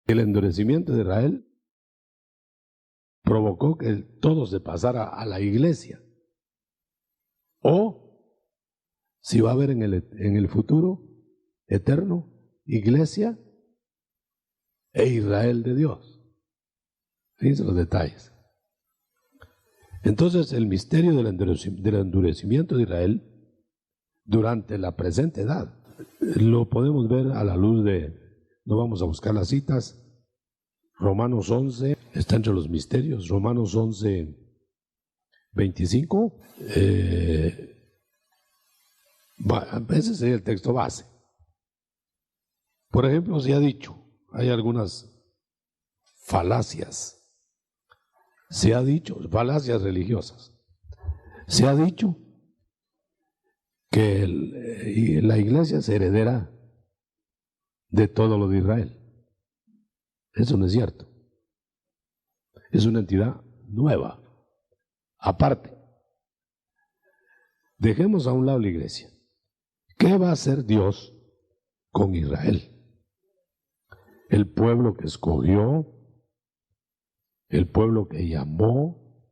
El endurecimiento de Israel provocó que todo se pasara a la iglesia. O si va a haber en el futuro eterno iglesia e Israel de Dios. Fíjense los detalles. Entonces el misterio del endurecimiento de Israel durante la presente edad lo podemos ver a la luz de, no vamos a buscar las citas, Romanos 11, está entre los misterios, Romanos 11, 25, ese sería el texto base. Por ejemplo, se ha dicho, hay algunas falacias, se ha dicho, falacias religiosas, se ha dicho que la iglesia es heredera de todo lo de Israel. Eso no es cierto. Es una entidad nueva, aparte. Dejemos a un lado la iglesia. ¿Qué va a hacer Dios con Israel? El pueblo que escogió, el pueblo que llamó,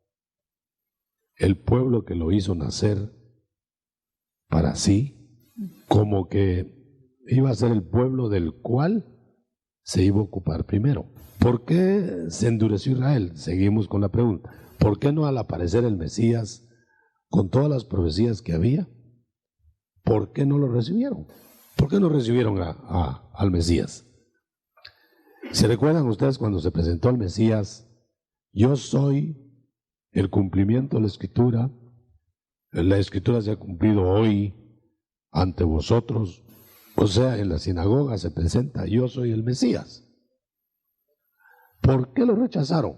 el pueblo que lo hizo nacer para sí, como que iba a ser el pueblo del cual se iba a ocupar primero. ¿Por qué se endureció Israel? Seguimos con la pregunta. ¿Por qué no al aparecer el Mesías con todas las profecías que había? ¿Por qué no lo recibieron? ¿Por qué no recibieron al Mesías? ¿Se recuerdan ustedes cuando se presentó el Mesías? Yo soy el cumplimiento de la Escritura se ha cumplido hoy ante vosotros. O sea, en la sinagoga se presenta, yo soy el Mesías. ¿Por qué lo rechazaron?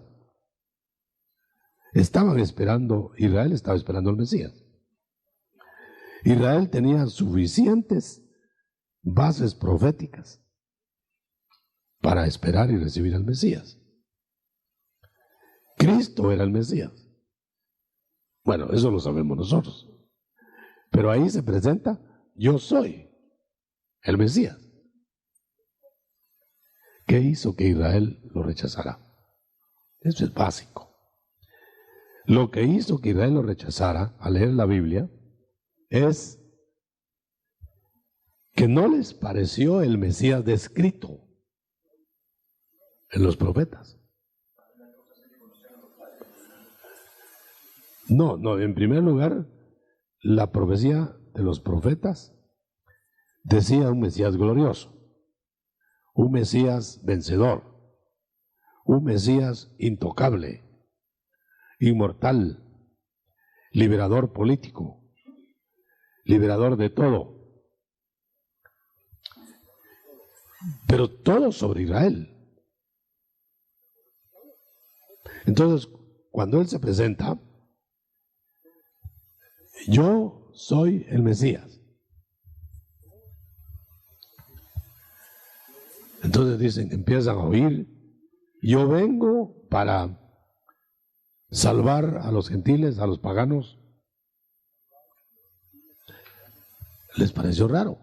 Estaban esperando, Israel estaba esperando al Mesías. Israel tenía suficientes bases proféticas para esperar y recibir al Mesías. Cristo era el Mesías. Bueno, eso lo sabemos nosotros. Pero ahí se presenta, yo soy el Mesías. ¿Qué hizo que Israel lo rechazara? Eso es básico. Lo que hizo que Israel lo rechazara al leer la Biblia es que no les pareció el Mesías descrito en los profetas. No, en primer lugar, la profecía de los profetas decía un Mesías glorioso, un Mesías vencedor, un Mesías intocable, inmortal, liberador político, liberador de todo. Pero todo sobre Israel. Entonces, cuando Él se presenta, yo soy el Mesías. Entonces dicen, empiezan a oír, yo vengo para salvar a los gentiles, a los paganos. Les pareció raro.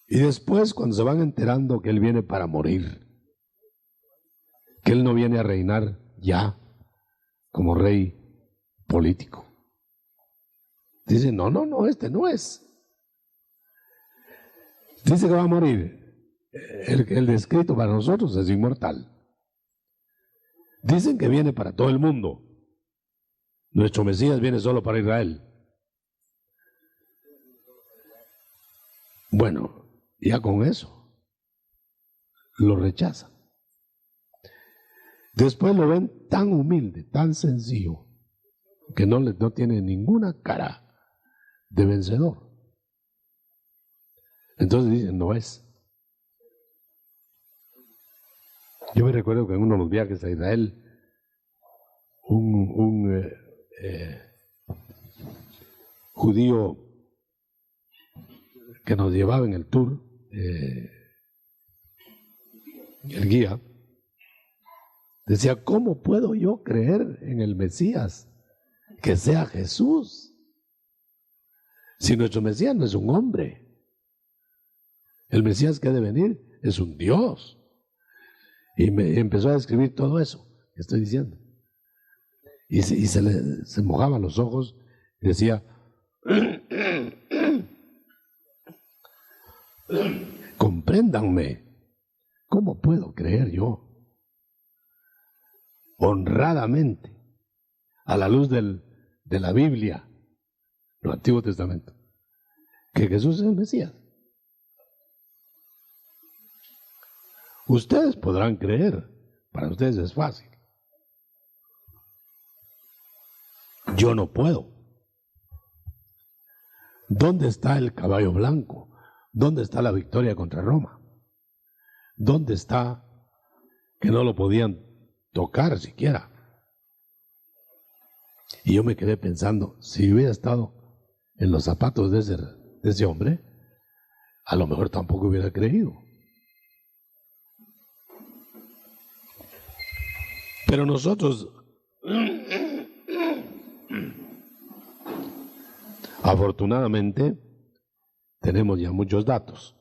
Y después, cuando se van enterando que Él viene para morir, que Él no viene a reinar ya como rey político, dicen, no, este no es. Dice que va a morir. El descrito para nosotros es inmortal. Dicen que viene para todo el mundo. Nuestro Mesías viene solo para Israel. Bueno, ya con eso lo rechazan. Después lo ven tan humilde, tan sencillo, que no tiene ninguna cara de vencedor. Entonces dicen, no es. Yo me recuerdo que en uno de los viajes a Israel, un judío que nos llevaba en el tour, el guía, decía, ¿cómo puedo yo creer en el Mesías que sea Jesús? Si nuestro Mesías no es un hombre. El Mesías que ha de venir es un Dios. Y me empezó a describir todo eso que estoy diciendo. Y se mojaban los ojos y decía, compréndanme, ¿cómo puedo creer yo honradamente a la luz de la Biblia, el Antiguo Testamento, que Jesús es el Mesías? Ustedes podrán creer, para ustedes es fácil. Yo no puedo. ¿Dónde está el caballo blanco? ¿Dónde está la victoria contra Roma? ¿Dónde está que no lo podían tocar siquiera? Y yo me quedé pensando, si hubiera estado en los zapatos de ese hombre, a lo mejor tampoco hubiera creído. Pero nosotros, afortunadamente, tenemos ya muchos datos.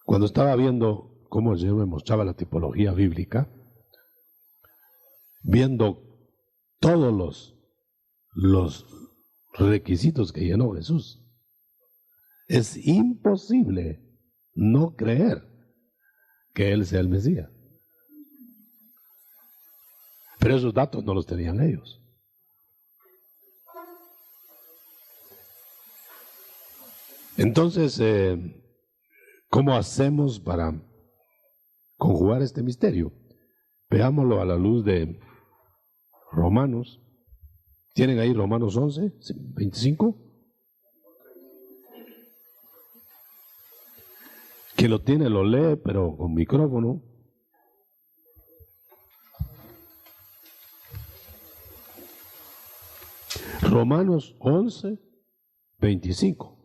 Cuando estaba viendo cómo el Señor me mostraba la tipología bíblica, viendo todos los requisitos que llenó Jesús, es imposible no creer que Él sea el Mesías. Pero esos datos no los tenían ellos. Entonces, ¿cómo hacemos para conjugar este misterio? Veámoslo a la luz de Romanos. ¿Tienen ahí Romanos 11, 25? Quien lo tiene lo lee, pero con micrófono. Romanos 11, 25.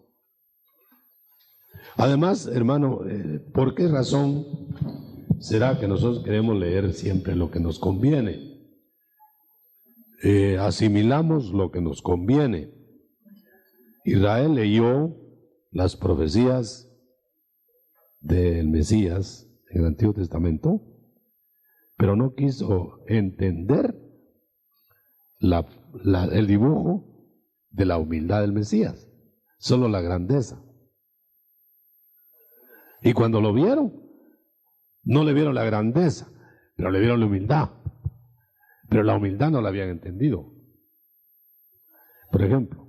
Además, hermano, ¿por qué razón será que nosotros queremos leer siempre lo que nos conviene? Asimilamos lo que nos conviene. Israel leyó las profecías del Mesías en el Antiguo Testamento, pero no quiso entender el dibujo de la humildad del Mesías, solo la grandeza. Y cuando lo vieron, no le vieron la grandeza, pero le vieron la humildad. Pero la humildad no la habían entendido. Por ejemplo,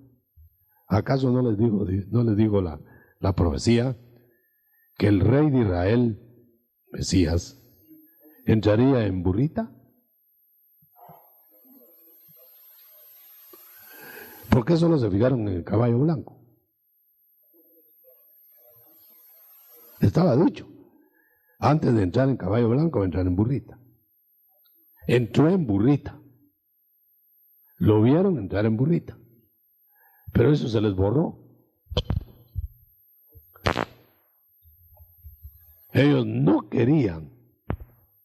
¿acaso no les digo la profecía que el rey de Israel, Mesías, entraría en burrita? ¿Por qué solo se fijaron en el caballo blanco? Estaba dicho, antes de entrar en caballo blanco, va a entrar en burrita. Entró en burrita. Lo vieron entrar en burrita. Pero eso se les borró. Ellos no querían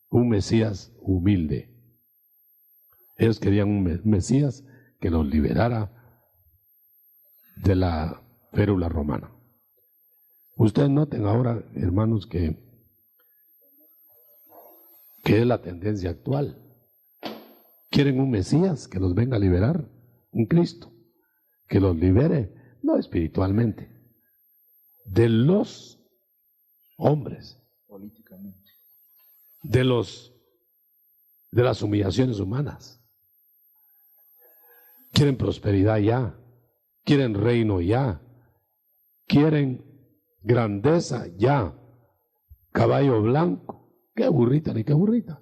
un Mesías humilde. Ellos querían un Mesías que los liberara de la férula romana. Ustedes noten ahora, hermanos, que es la tendencia actual. Quieren un Mesías que los venga a liberar, un Cristo que los libere, no espiritualmente, de los hombres, políticamente, de las humillaciones humanas. Quieren prosperidad ya, quieren reino ya, quieren grandeza ya, caballo blanco. ¿Qué burrita ni qué burrita?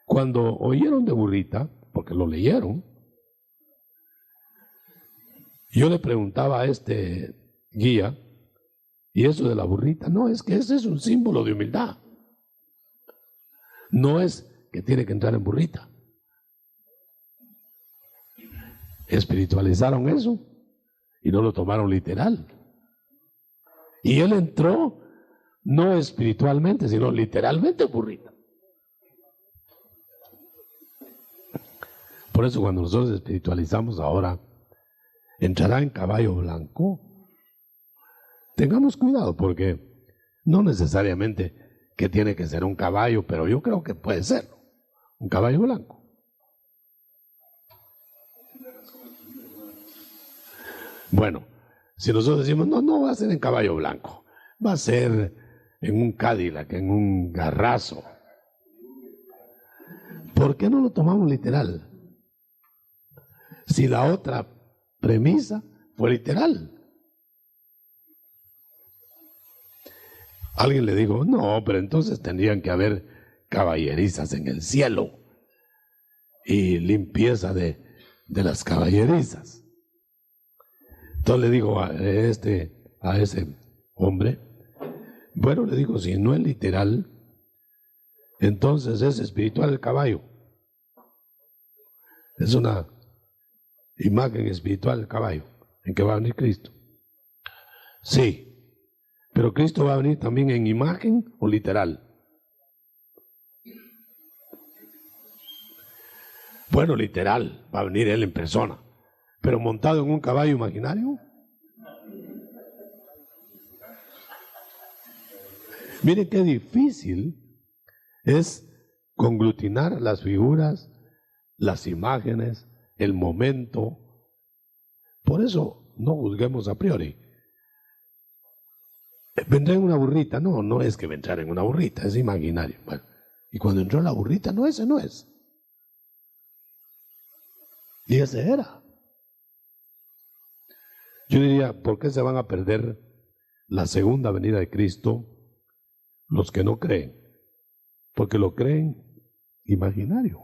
Cuando oyeron de burrita, porque lo leyeron, yo le preguntaba a este guía, ¿y eso de la burrita? No, es que ese es un símbolo de humildad. No es que tiene que entrar en burrita. Espiritualizaron eso y no lo tomaron literal. Y él entró no espiritualmente, sino literalmente en burrita. Por eso cuando nosotros espiritualizamos ahora, entrará en caballo blanco. Tengamos cuidado porque No necesariamente que tiene que ser un caballo, pero yo creo que puede ser un caballo blanco. Bueno, si nosotros decimos, no va a ser en caballo blanco, va a ser en un Cadillac, en un Garrazo. ¿Por qué no lo tomamos literal? Si la otra premisa fue literal. Alguien le dijo, no, pero entonces tendrían que haber caballerizas en el cielo y limpieza de las caballerizas. Entonces le digo a ese hombre, bueno, le digo, si no es literal, entonces es espiritual el caballo. Es una imagen espiritual el caballo, en que va a venir Cristo. Sí, pero Cristo va a venir también en imagen o literal. Bueno, literal, va a venir Él en persona, pero montado en un caballo imaginario. Miren qué difícil es conglutinar las figuras, las imágenes, el momento. Por eso no juzguemos a priori. ¿Vendrá en una burrita? No es que vendrá en una burrita, es imaginario. Bueno, y cuando entró la burrita, no, ese no es. Y ese era. Yo diría, ¿por qué se van a perder la segunda venida de Cristo los que no creen? Porque lo creen imaginario.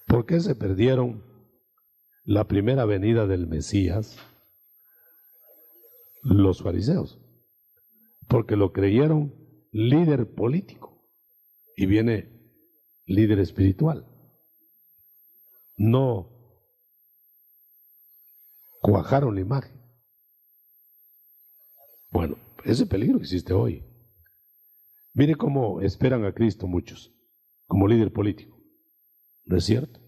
¿Por qué se perdieron la primera venida del Mesías los fariseos? Porque lo creyeron líder político y viene líder espiritual. No cuajaron la imagen. Bueno, ese peligro existe hoy. Mire cómo esperan a Cristo muchos, como líder político. ¿No es cierto?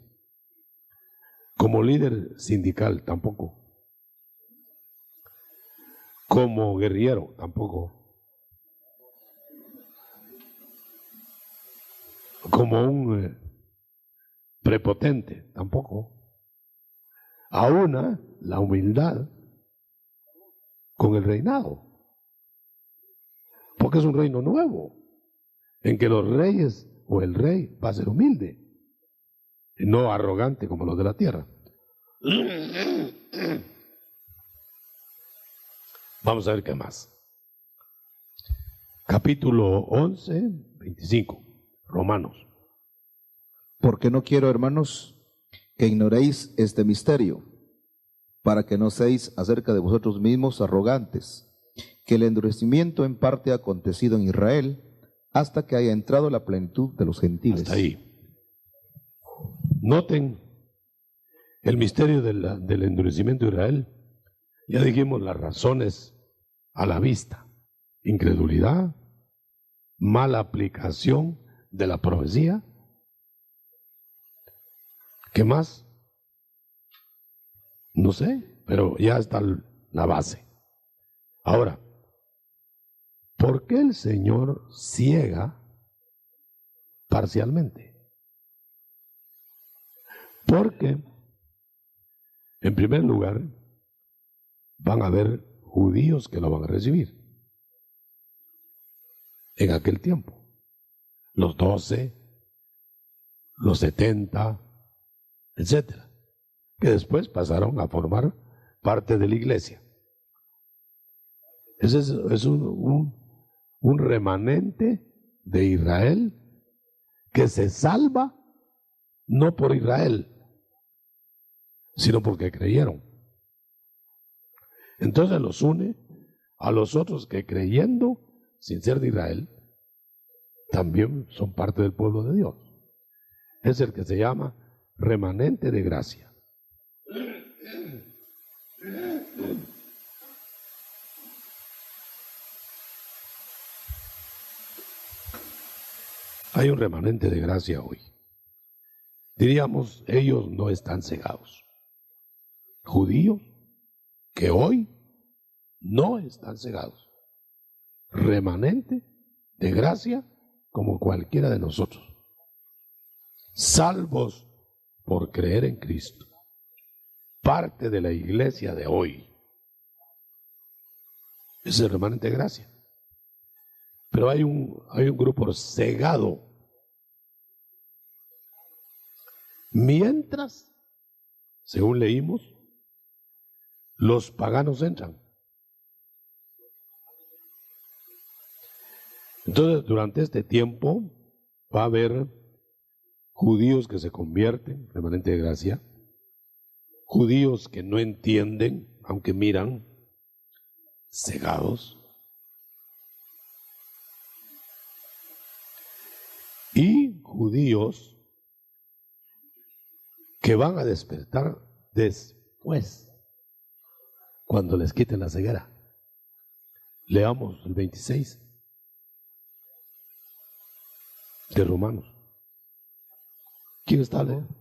Como líder sindical, tampoco. Como guerrillero, tampoco. Como un prepotente, tampoco. Aúna la humildad con el reinado. Porque es un reino nuevo, en que los reyes o el rey va a ser humilde, y no arrogante como los de la tierra. Vamos a ver qué más. Capítulo 11, 25, Romanos. Porque no quiero, hermanos, que ignoréis este misterio, para que no seáis acerca de vosotros mismos arrogantes, que el endurecimiento en parte ha acontecido en Israel, hasta que haya entrado la plenitud de los gentiles. Hasta ahí. Noten el misterio del endurecimiento de Israel. Ya dijimos las razones a la vista: incredulidad, mala aplicación de la profecía. ¿Qué más? No sé, pero ya está la base. Ahora, ¿por qué el Señor ciega parcialmente? Porque, en primer lugar, van a haber judíos que lo van a recibir en aquel tiempo. Los 12, los 70, etcétera, que después pasaron a formar parte de la iglesia. Ese es un remanente de Israel que se salva no por Israel, sino porque creyeron. Entonces los une a los otros que, creyendo sin ser de Israel, también son parte del pueblo de Dios. Es el que se llama remanente de gracia. Hay un remanente de gracia hoy. Diríamos, ellos no están cegados. Judíos que hoy no están cegados. remanente de gracia como cualquiera de nosotros, salvos por creer en Cristo, parte de la iglesia de hoy. Es el remanente de gracia. Pero hay un grupo cegado. Mientras, según leímos, los paganos entran. Entonces, durante este tiempo va a haber judíos que se convierten, remanente de gracia, judíos que no entienden, aunque miran, cegados, y judíos que van a despertar después, cuando les quiten la ceguera. Leamos el 26 de Romanos. ¿Quién está leyendo?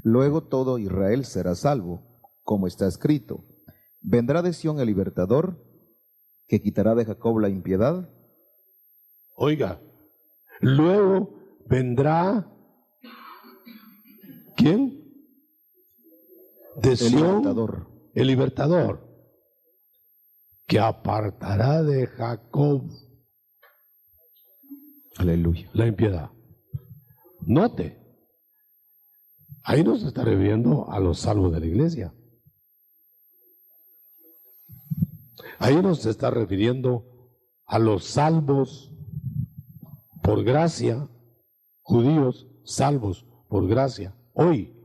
Luego todo Israel será salvo, como está escrito. Vendrá de Sión el libertador, que quitará de Jacob la impiedad. Oiga, luego vendrá, ¿quién? De Sión, el libertador, que apartará de Jacob, aleluya, la impiedad. Note, ahí no se está refiriendo a los salvos de la iglesia. Ahí no se está refiriendo a los salvos por gracia, judíos salvos por gracia, hoy.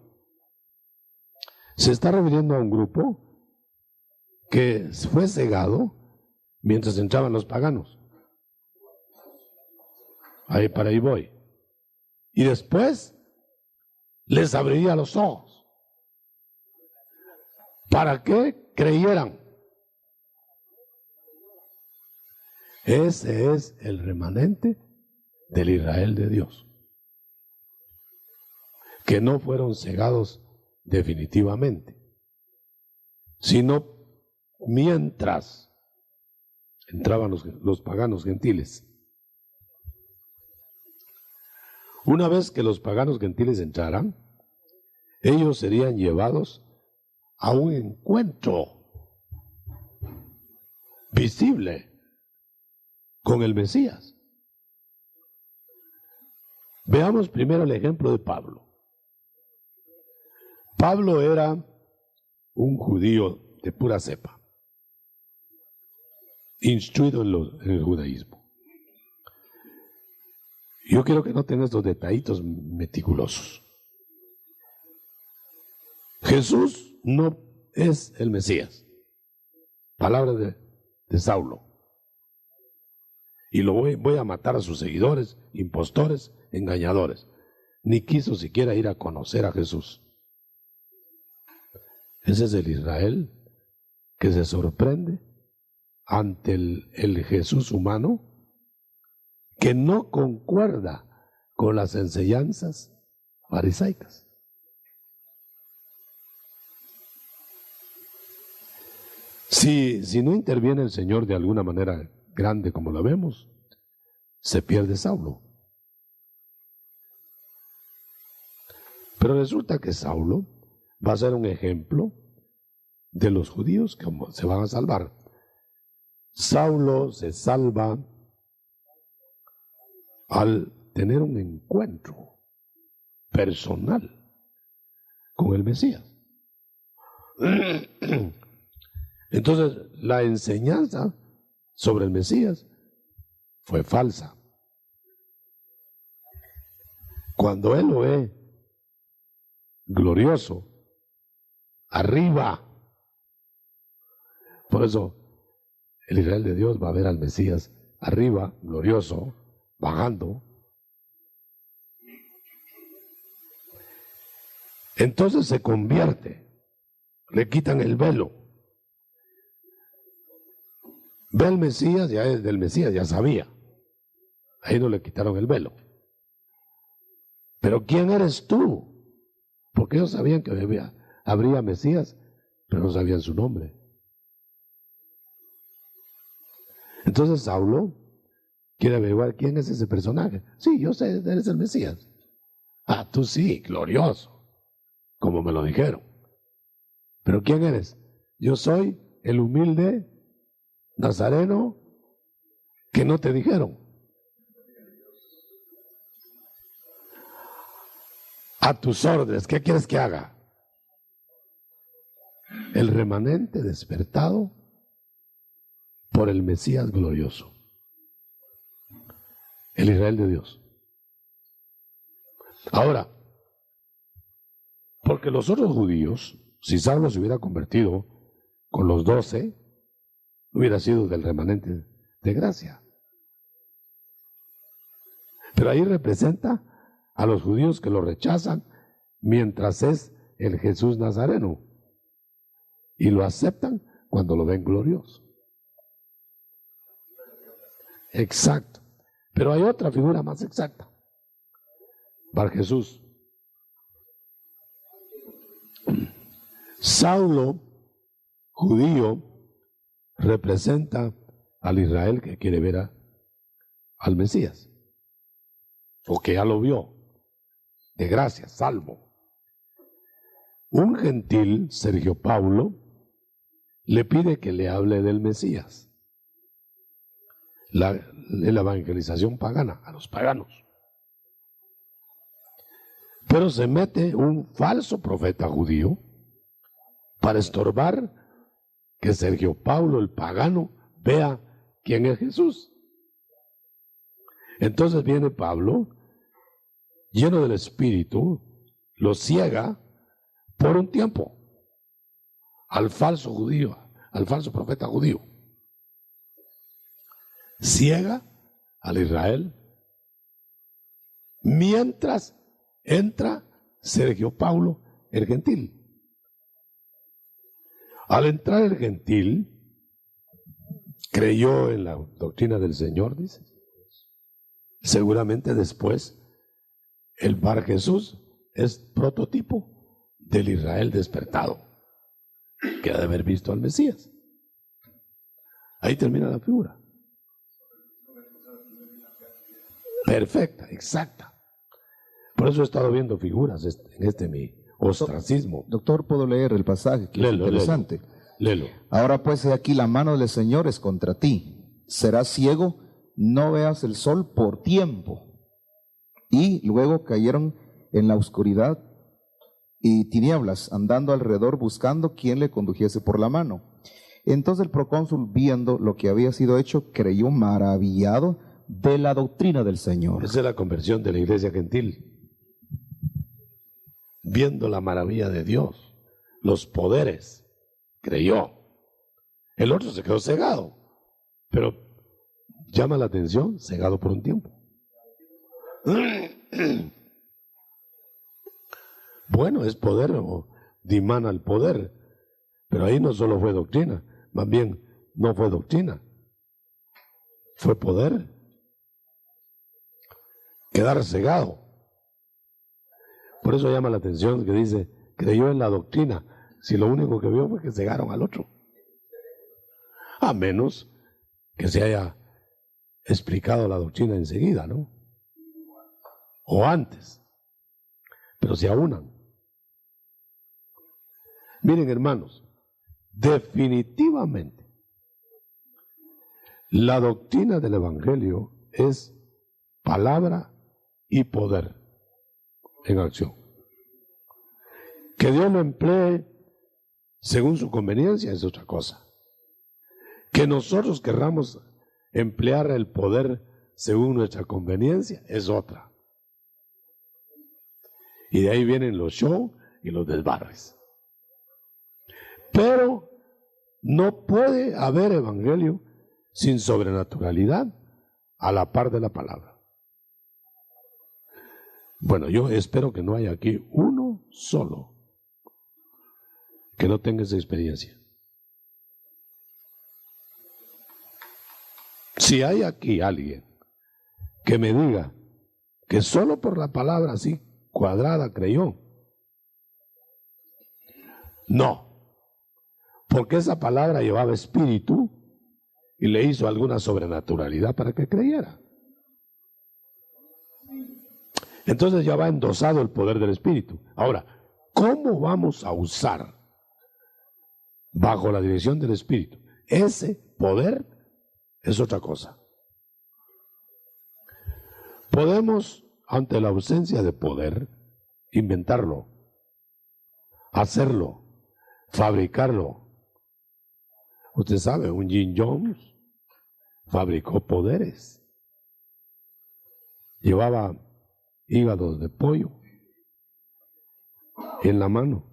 Se está refiriendo a un grupo que fue cegado mientras entraban los paganos. Ahí para ahí voy. Y después les abriría los ojos para que creyeran. Ese es el remanente del Israel de Dios, que no fueron cegados definitivamente, sino mientras entraban los paganos gentiles. Una vez que los paganos gentiles entraran, ellos serían llevados a un encuentro visible con el Mesías. Veamos primero el ejemplo de Pablo. Pablo era un judío de pura cepa, instruido en el judaísmo. Yo quiero que noten estos detallitos meticulosos. Jesús no es el Mesías. Palabra de Saulo. Y lo voy a matar a sus seguidores, impostores, engañadores. Ni quiso siquiera ir a conocer a Jesús. Ese es el Israel que se sorprende ante el Jesús humano, que no concuerda con las enseñanzas farisaicas. Si no interviene el Señor de alguna manera grande como lo vemos, se pierde Saulo. Pero resulta que Saulo va a ser un ejemplo de los judíos que se van a salvar. Saulo se salva al tener un encuentro personal con el Mesías. Entonces, la enseñanza sobre el Mesías fue falsa. Cuando él lo ve glorioso, arriba, por eso el Israel de Dios va a ver al Mesías arriba, glorioso, bajando. Entonces se convierte, le quitan el velo. Ve al Mesías, ya es del Mesías, ya sabía. Ahí no le quitaron el velo. Pero ¿quién eres tú? Porque ellos sabían que habría Mesías, pero no sabían su nombre. Entonces Saulo quiere averiguar quién es ese personaje. Sí, yo sé, eres el Mesías. Ah, tú sí, glorioso, como me lo dijeron. ¿Pero quién eres? Yo soy el humilde nazareno que no te dijeron. A tus órdenes, ¿qué quieres que haga? El remanente despertado por el Mesías glorioso, el Israel de Dios. Ahora, porque los otros judíos, si Saulo se hubiera convertido con los 12, hubiera sido del remanente de gracia. Pero ahí representa a los judíos que lo rechazan mientras es el Jesús Nazareno y lo aceptan cuando lo ven glorioso. Exacto. Pero hay otra figura más exacta. Bar Jesús. Saulo, judío, representa al Israel que quiere ver al Mesías, o que ya lo vio, de gracia, salvo. Un gentil, Sergio Paulo, le pide que le hable del Mesías, la evangelización pagana, a los paganos. Pero se mete un falso profeta judío para estorbar que Sergio Paulo, el pagano, vea quién es Jesús. Entonces viene Pablo, lleno del Espíritu, lo ciega por un tiempo al falso judío, al falso profeta judío. Ciega al Israel mientras entra Sergio Paulo, el gentil. Al entrar el gentil, creyó en la doctrina del Señor, dice. Seguramente después, el Bar Jesús es prototipo del Israel despertado, que ha de haber visto al Mesías. Ahí termina la figura. Perfecta, exacta. Por eso he estado viendo figuras en mi ostracismo. Doctor, ¿puedo leer el pasaje? Que Léelo, es interesante. Léelo. Ahora pues, he aquí la mano del Señor es contra ti. Serás ciego, no veas el sol por tiempo. Y luego cayeron en la oscuridad y tinieblas, andando alrededor buscando quien le condujese por la mano. Entonces el procónsul, viendo lo que había sido hecho, creyó maravillado de la doctrina del Señor. Esa es la conversión de la iglesia gentil. Viendo la maravilla de Dios, los poderes, creyó. El otro se quedó cegado, pero llama la atención, cegado por un tiempo. Bueno, es poder o dimana el poder, pero ahí no solo fue doctrina, más bien no fue doctrina, fue poder. Quedar cegado. Por eso llama la atención que dice, creyó en la doctrina, si lo único que vio fue que cegaron al otro. A menos que se haya explicado la doctrina enseguida, ¿no? O antes. Pero se aunan. Miren, hermanos, definitivamente la doctrina del Evangelio es palabra y poder en acción. Que Dios lo emplee según su conveniencia es otra cosa. Que nosotros querramos emplear el poder según nuestra conveniencia es otra. Y de ahí vienen los shows y los desbarres. Pero no puede haber evangelio sin sobrenaturalidad a la par de la palabra. Bueno, yo espero que no haya aquí uno solo que no tenga esa experiencia. Si hay aquí alguien que me diga que solo por la palabra así cuadrada creyó, no, porque esa palabra llevaba espíritu y le hizo alguna sobrenaturalidad para que creyera. Entonces ya va endosado el poder del Espíritu. Ahora, ¿cómo vamos a usar bajo la dirección del Espíritu ese poder? Es otra cosa. Podemos, ante la ausencia de poder, inventarlo, hacerlo, fabricarlo. Usted sabe, un Jim Jones fabricó poderes. Llevaba hígados de pollo en la mano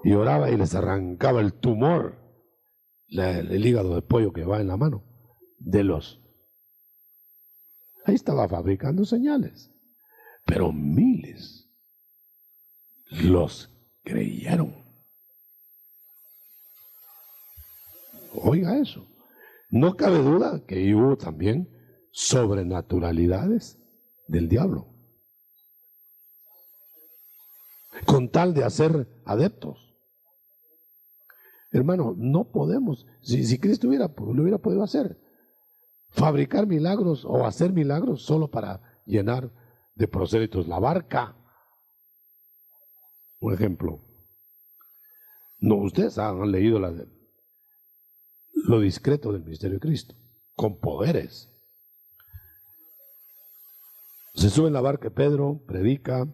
y oraba y les arrancaba el tumor, el hígado de pollo que va en la mano de los. Ahí estaba fabricando señales, pero miles los creyeron. Oiga eso. No cabe duda que hubo también sobrenaturalidades del diablo, con tal de hacer adeptos. Hermano, no podemos, si Cristo lo hubiera podido hacer, fabricar milagros o hacer milagros solo para llenar de prosélitos la barca. Un ejemplo. No, ustedes han leído lo discreto del ministerio de Cristo, con poderes. Se sube en la barca Pedro, predica,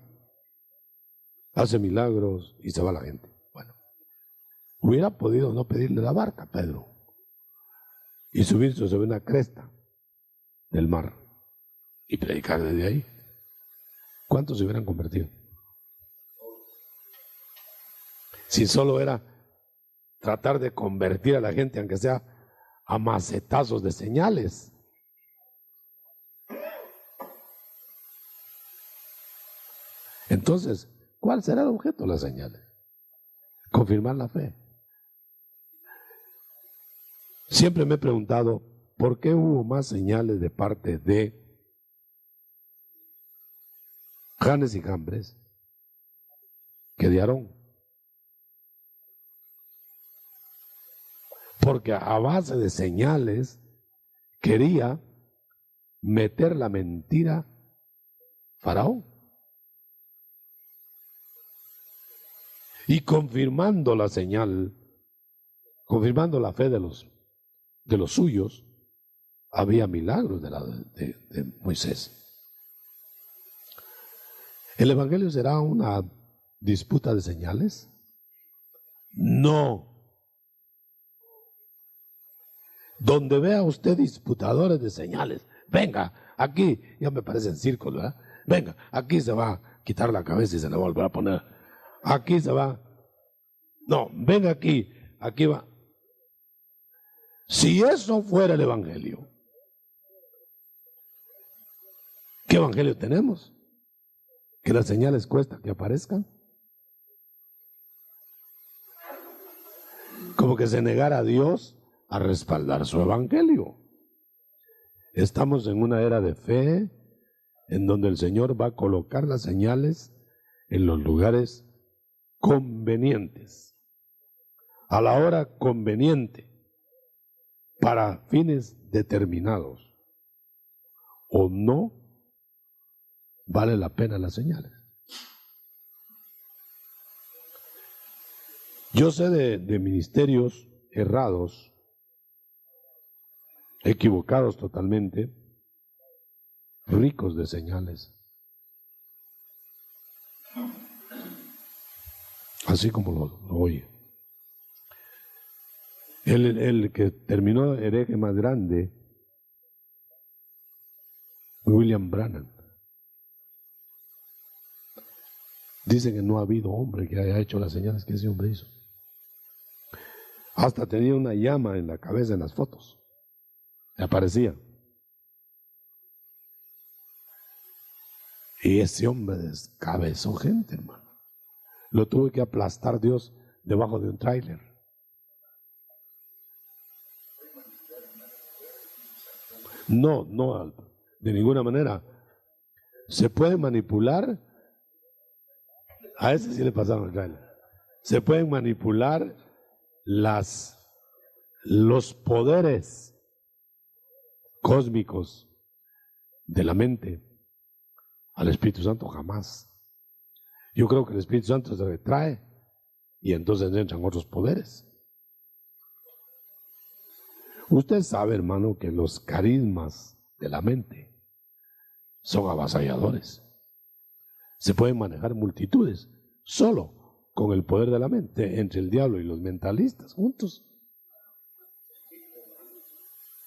hace milagros y se va la gente. Bueno, hubiera podido no pedirle la barca Pedro y subirse sobre una cresta del mar y predicar desde ahí. ¿Cuántos se hubieran convertido? Si solo era tratar de convertir a la gente, aunque sea a macetazos de señales. Entonces, ¿cuál será el objeto de las señales? Confirmar la fe. Siempre me he preguntado, ¿por qué hubo más señales de parte de Janes y Jambres que de Aarón? Porque a base de señales quería meter la mentira Faraón. Y confirmando la señal, confirmando la fe de los suyos, había milagros de Moisés. ¿El evangelio será una disputa de señales? No. Donde vea usted disputadores de señales, venga, aquí, ya me parecen círculos, ¿verdad? Venga, aquí se va a quitar la cabeza y se la va a volver a poner. Aquí se va. No, venga aquí, aquí va. Si eso fuera el evangelio, ¿qué evangelio tenemos? ¿Que las señales cuesta que aparezcan? Como que se negara a Dios a respaldar su evangelio. Estamos en una era de fe en donde el Señor va a colocar las señales en los lugares convenientes, a la hora conveniente, para fines determinados. O no vale la pena las señales. Yo sé de ministerios errados, equivocados totalmente, ricos de señales, así como lo oye. El que terminó hereje más grande, William Branham, dice que no ha habido hombre que haya hecho las señales que ese hombre hizo. Hasta tenía una llama en la cabeza en las fotos. Le aparecía. Y ese hombre descabezó gente, hermano. Lo tuvo que aplastar Dios debajo de un tráiler. No, de ninguna manera. Se puede manipular. A ese sí le pasaron el tráiler. Se pueden manipular los poderes cósmicos de la mente Al Espíritu Santo jamás. Yo creo que el Espíritu Santo se retrae y entonces entran otros poderes. Usted sabe, hermano, que los carismas de la mente son avasalladores. Se pueden manejar multitudes solo con el poder de la mente, entre el diablo y los mentalistas juntos.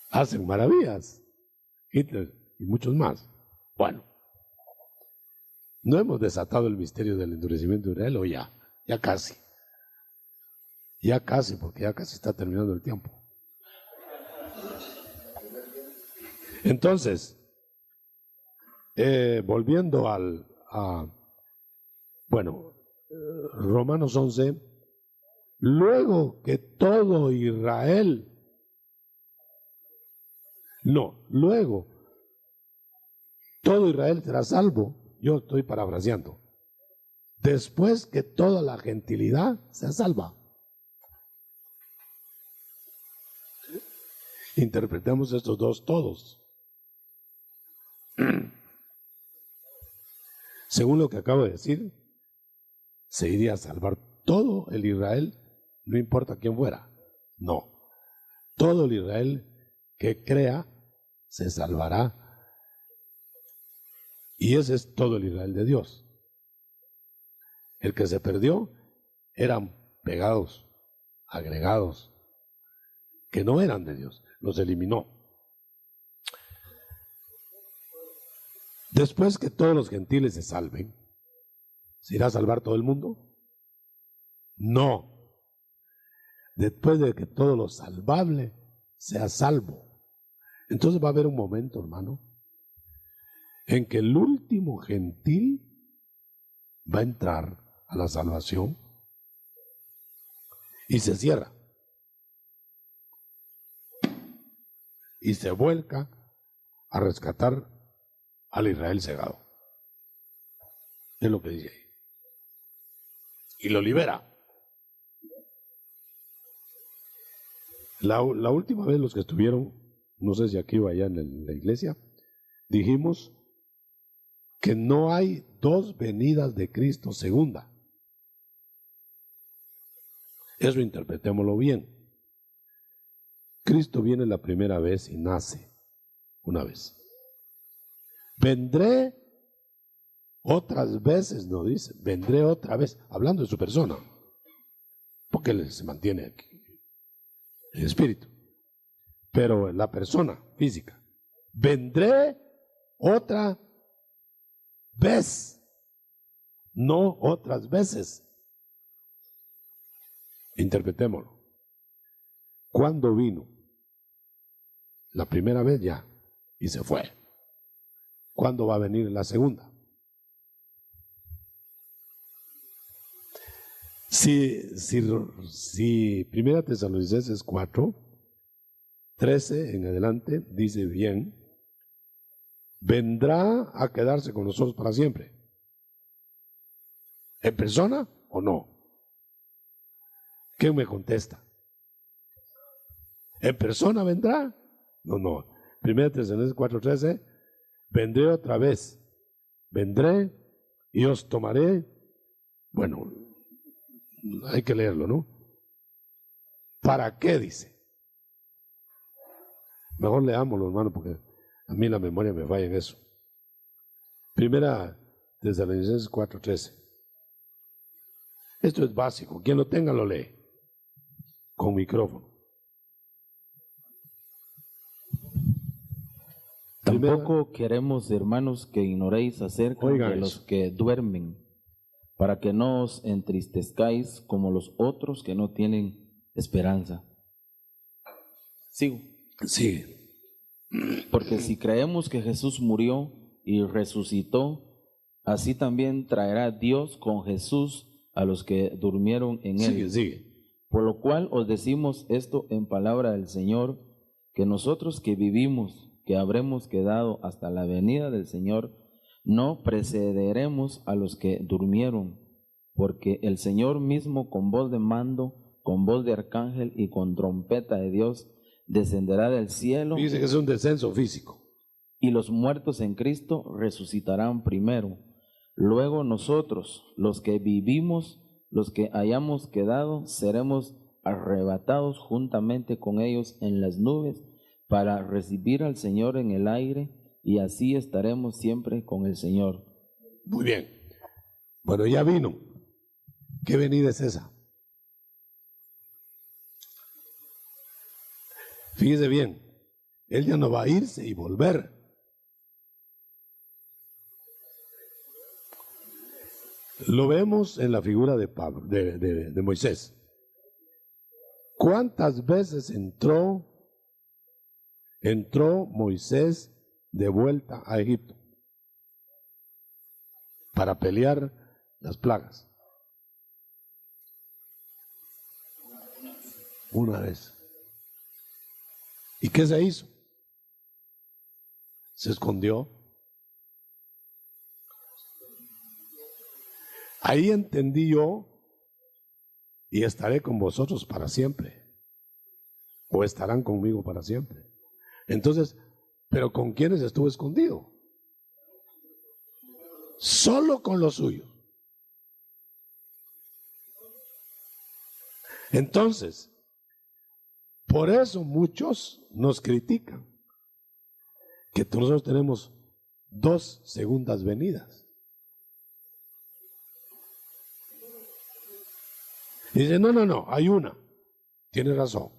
Hacen maravillas. Hitler y muchos más. Bueno, ¿no hemos desatado el misterio del endurecimiento de Israel o ya? Ya casi. Ya casi, porque ya casi está terminando el tiempo. Entonces, volviendo Romanos 11, luego que todo Israel, luego todo Israel será salvo, yo estoy parafraseando, después que toda la gentilidad sea salva. Interpretemos estos dos todos. Según lo que acabo de decir, se iría a salvar todo el Israel, no importa quién fuera. No, todo el Israel que crea se salvará. Y ese es todo el Israel de Dios. El que se perdió eran pegados, agregados, que no eran de Dios, los eliminó. Después que todos los gentiles se salven, ¿se irá a salvar todo el mundo? No. Después de que todo lo salvable sea salvo, entonces va a haber un momento, hermano, en que el último gentil va a entrar a la salvación y se cierra y se vuelca a rescatar al Israel cegado. Es lo que dice ahí. Y lo libera. La última vez los que estuvieron, no sé si aquí o allá en la iglesia, dijimos que no hay dos venidas de Cristo segunda. Eso interpretémoslo bien. Cristo viene la primera vez y nace una vez. Vendré otras veces, no dice, vendré otra vez, hablando de su persona, porque él se mantiene aquí, el espíritu. Pero la persona física, vendré otra vez, no otras veces. Interpretémoslo. ¿Cuándo vino? La primera vez ya, y se fue. ¿Cuándo va a venir la segunda? Si Primera Tesalonicenses 4:13 en adelante dice bien, vendrá a quedarse con nosotros para siempre. ¿En persona o no? ¿Quién me contesta? ¿En persona vendrá? No. Primera Tesalonicenses 4:13, vendré otra vez, vendré y os tomaré. Bueno, hay que leerlo, ¿no? ¿Para qué dice? Mejor leámoslo, hermano, porque a mí la memoria me falla en eso. Primera Tesalonicenses 4:13. Esto es básico. Quien lo tenga lo lee. Con micrófono. Tampoco queremos, hermanos, que ignoréis acerca de los que duermen, para que no os entristezcáis como los otros que no tienen esperanza. Sigo. Sí. Porque si creemos que Jesús murió y resucitó, así también traerá Dios con Jesús a los que durmieron en él. Sigue. Por lo cual os decimos esto en palabra del Señor, que nosotros que vivimos, que habremos quedado hasta la venida del Señor, no precederemos a los que durmieron, porque el Señor mismo con voz de mando, con voz de arcángel y con trompeta de Dios descenderá del cielo. Dice que es un descenso físico. y los muertos en Cristo resucitarán primero. Luego nosotros, los que vivimos, los que hayamos quedado, seremos arrebatados juntamente con ellos en las nubes para recibir al Señor en el aire, y así estaremos siempre con el Señor. Muy bien. Bueno, ya vino. ¿Qué venida es esa? Fíjese bien, Él ya no va a irse y volver. Lo vemos en la figura de Pablo, de Moisés. ¿Cuántas veces entró Moisés de vuelta a Egipto para pelear las plagas? Una vez. ¿Y qué se hizo? Se escondió. Ahí entendí yo, y estaré con vosotros para siempre, o estarán conmigo para siempre. Entonces, ¿pero con quiénes estuvo escondido? Solo con los suyos. Entonces, por eso muchos nos critican, que nosotros tenemos 2 segundas venidas. Y dice, no, hay una. Tiene razón.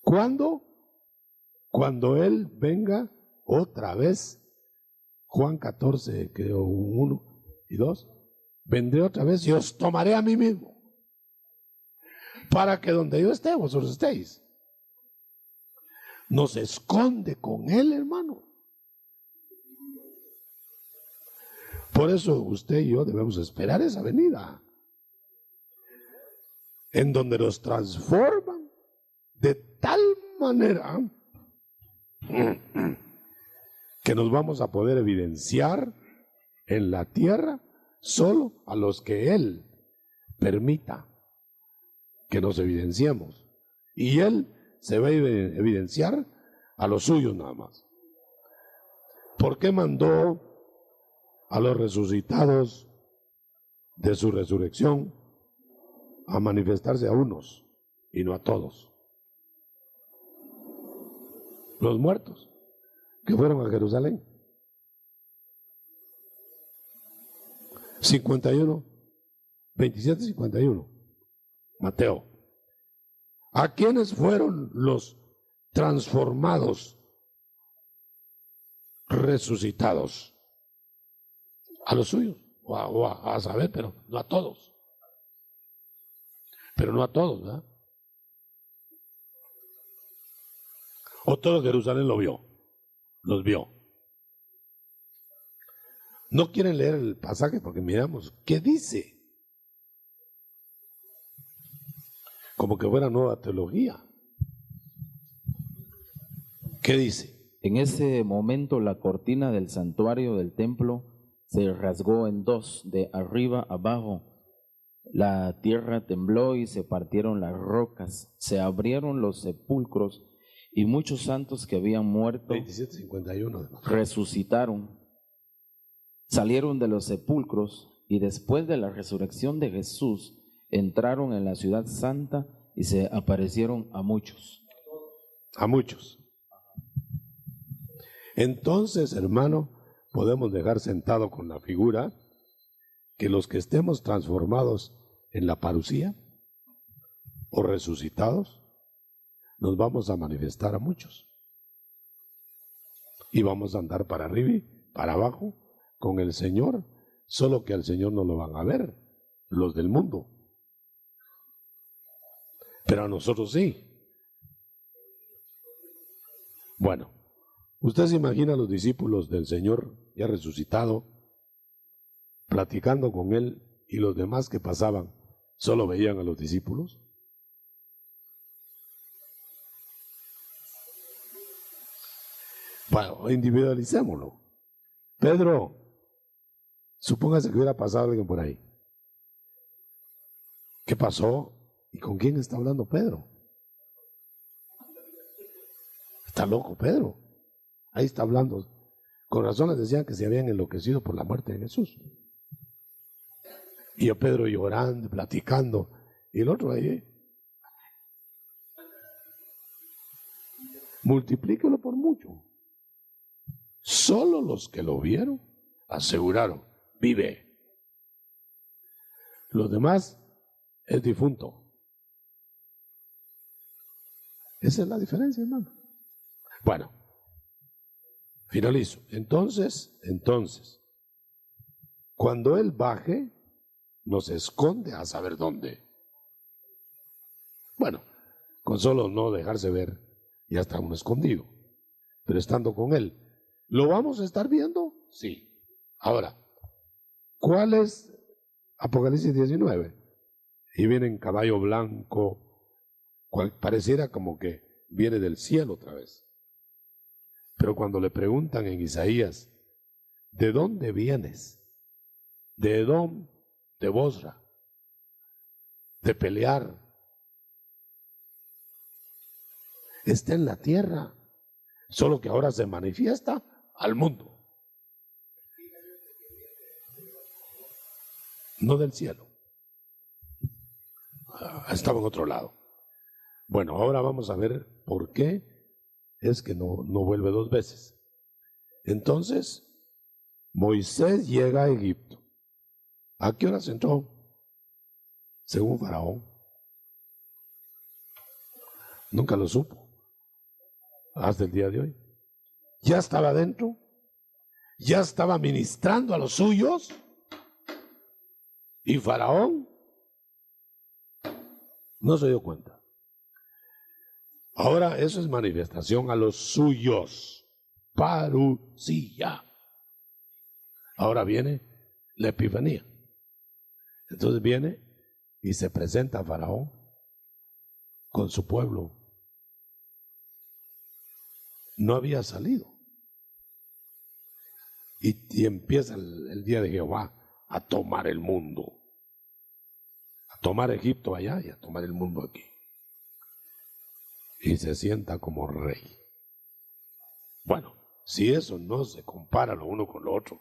¿Cuándo? Cuando Él venga otra vez. Juan 14, creo, 1 y 2. Vendré otra vez y os tomaré a mí mismo, para que donde yo esté, vosotros estéis. Nos esconde con Él, hermano. Por eso usted y yo debemos esperar esa venida, en donde nos transforman de tal manera que nos vamos a poder evidenciar en la tierra solo a los que Él permita que nos evidenciemos. Y Él se va a evidenciar a los suyos nada más. ¿Por qué mandó a los resucitados de su resurrección a manifestarse a unos y no a todos? Los muertos que fueron a Jerusalén. 51, 27, 51. Mateo. ¿A quiénes fueron los transformados, resucitados? A los suyos, o a saber, pero no a todos. Pero no a todos, ¿verdad? O todo Jerusalén lo vio, los vio. No quieren leer el pasaje porque miramos, ¿qué dice? Como que fuera nueva teología. ¿Qué dice? En ese momento la cortina del santuario del templo se rasgó en dos, de arriba abajo. La tierra tembló y se partieron las rocas, se abrieron los sepulcros y muchos santos que habían muerto 27:51 resucitaron. Salieron de los sepulcros y después de la resurrección de Jesús entraron en la ciudad santa y se aparecieron a muchos. A muchos. Entonces, hermano, podemos dejar sentado con la figura que los que estemos transformados en la parucía o resucitados, nos vamos a manifestar a muchos. Y vamos a andar para arriba y para abajo con el Señor, solo que al Señor no lo van a ver los del mundo. Pero a nosotros sí. Bueno, usted se imagina a los discípulos del Señor ya resucitado, platicando con Él, y los demás que pasaban solo veían a los discípulos. Bueno, individualicémoslo. Pedro, supóngase que hubiera pasado alguien por ahí. ¿Qué pasó? ¿Y con quién está hablando Pedro? Está loco Pedro. Ahí está hablando. Con razón les decían que se habían enloquecido por la muerte de Jesús. Y yo Pedro llorando, platicando, y el otro ahí. Multiplíquelo por mucho. Solo los que lo vieron aseguraron, vive. Los demás es difunto. Esa es la diferencia, hermano. Bueno, finalizo. Entonces, cuando Él baje, nos esconde a saber dónde. Bueno, con solo no dejarse ver, ya está uno escondido. Pero estando con Él, ¿lo vamos a estar viendo? Sí. Ahora, ¿cuál es Apocalipsis 19? Y viene en caballo blanco, pareciera como que viene del cielo otra vez. Pero cuando le preguntan en Isaías, ¿de dónde vienes? De Edom, de Bosra, de pelear. Está en la tierra, solo que ahora se manifiesta al mundo. No del cielo. Estaba en otro lado. Bueno, ahora vamos a ver por qué es que no vuelve dos veces. Entonces, Moisés llega a Egipto. ¿A qué horas entró? Según Faraón. Nunca lo supo. Hasta el día de hoy. Ya estaba adentro. Ya estaba ministrando a los suyos. Y Faraón no se dio cuenta. Ahora eso es manifestación a los suyos. Parucía. Ahora viene la epifanía. Entonces viene y se presenta a Faraón con su pueblo. No había salido. Y empieza el día de Jehová a tomar el mundo. A tomar Egipto allá y a tomar el mundo aquí. Y se sienta como rey. Bueno, si eso no se compara lo uno con lo otro,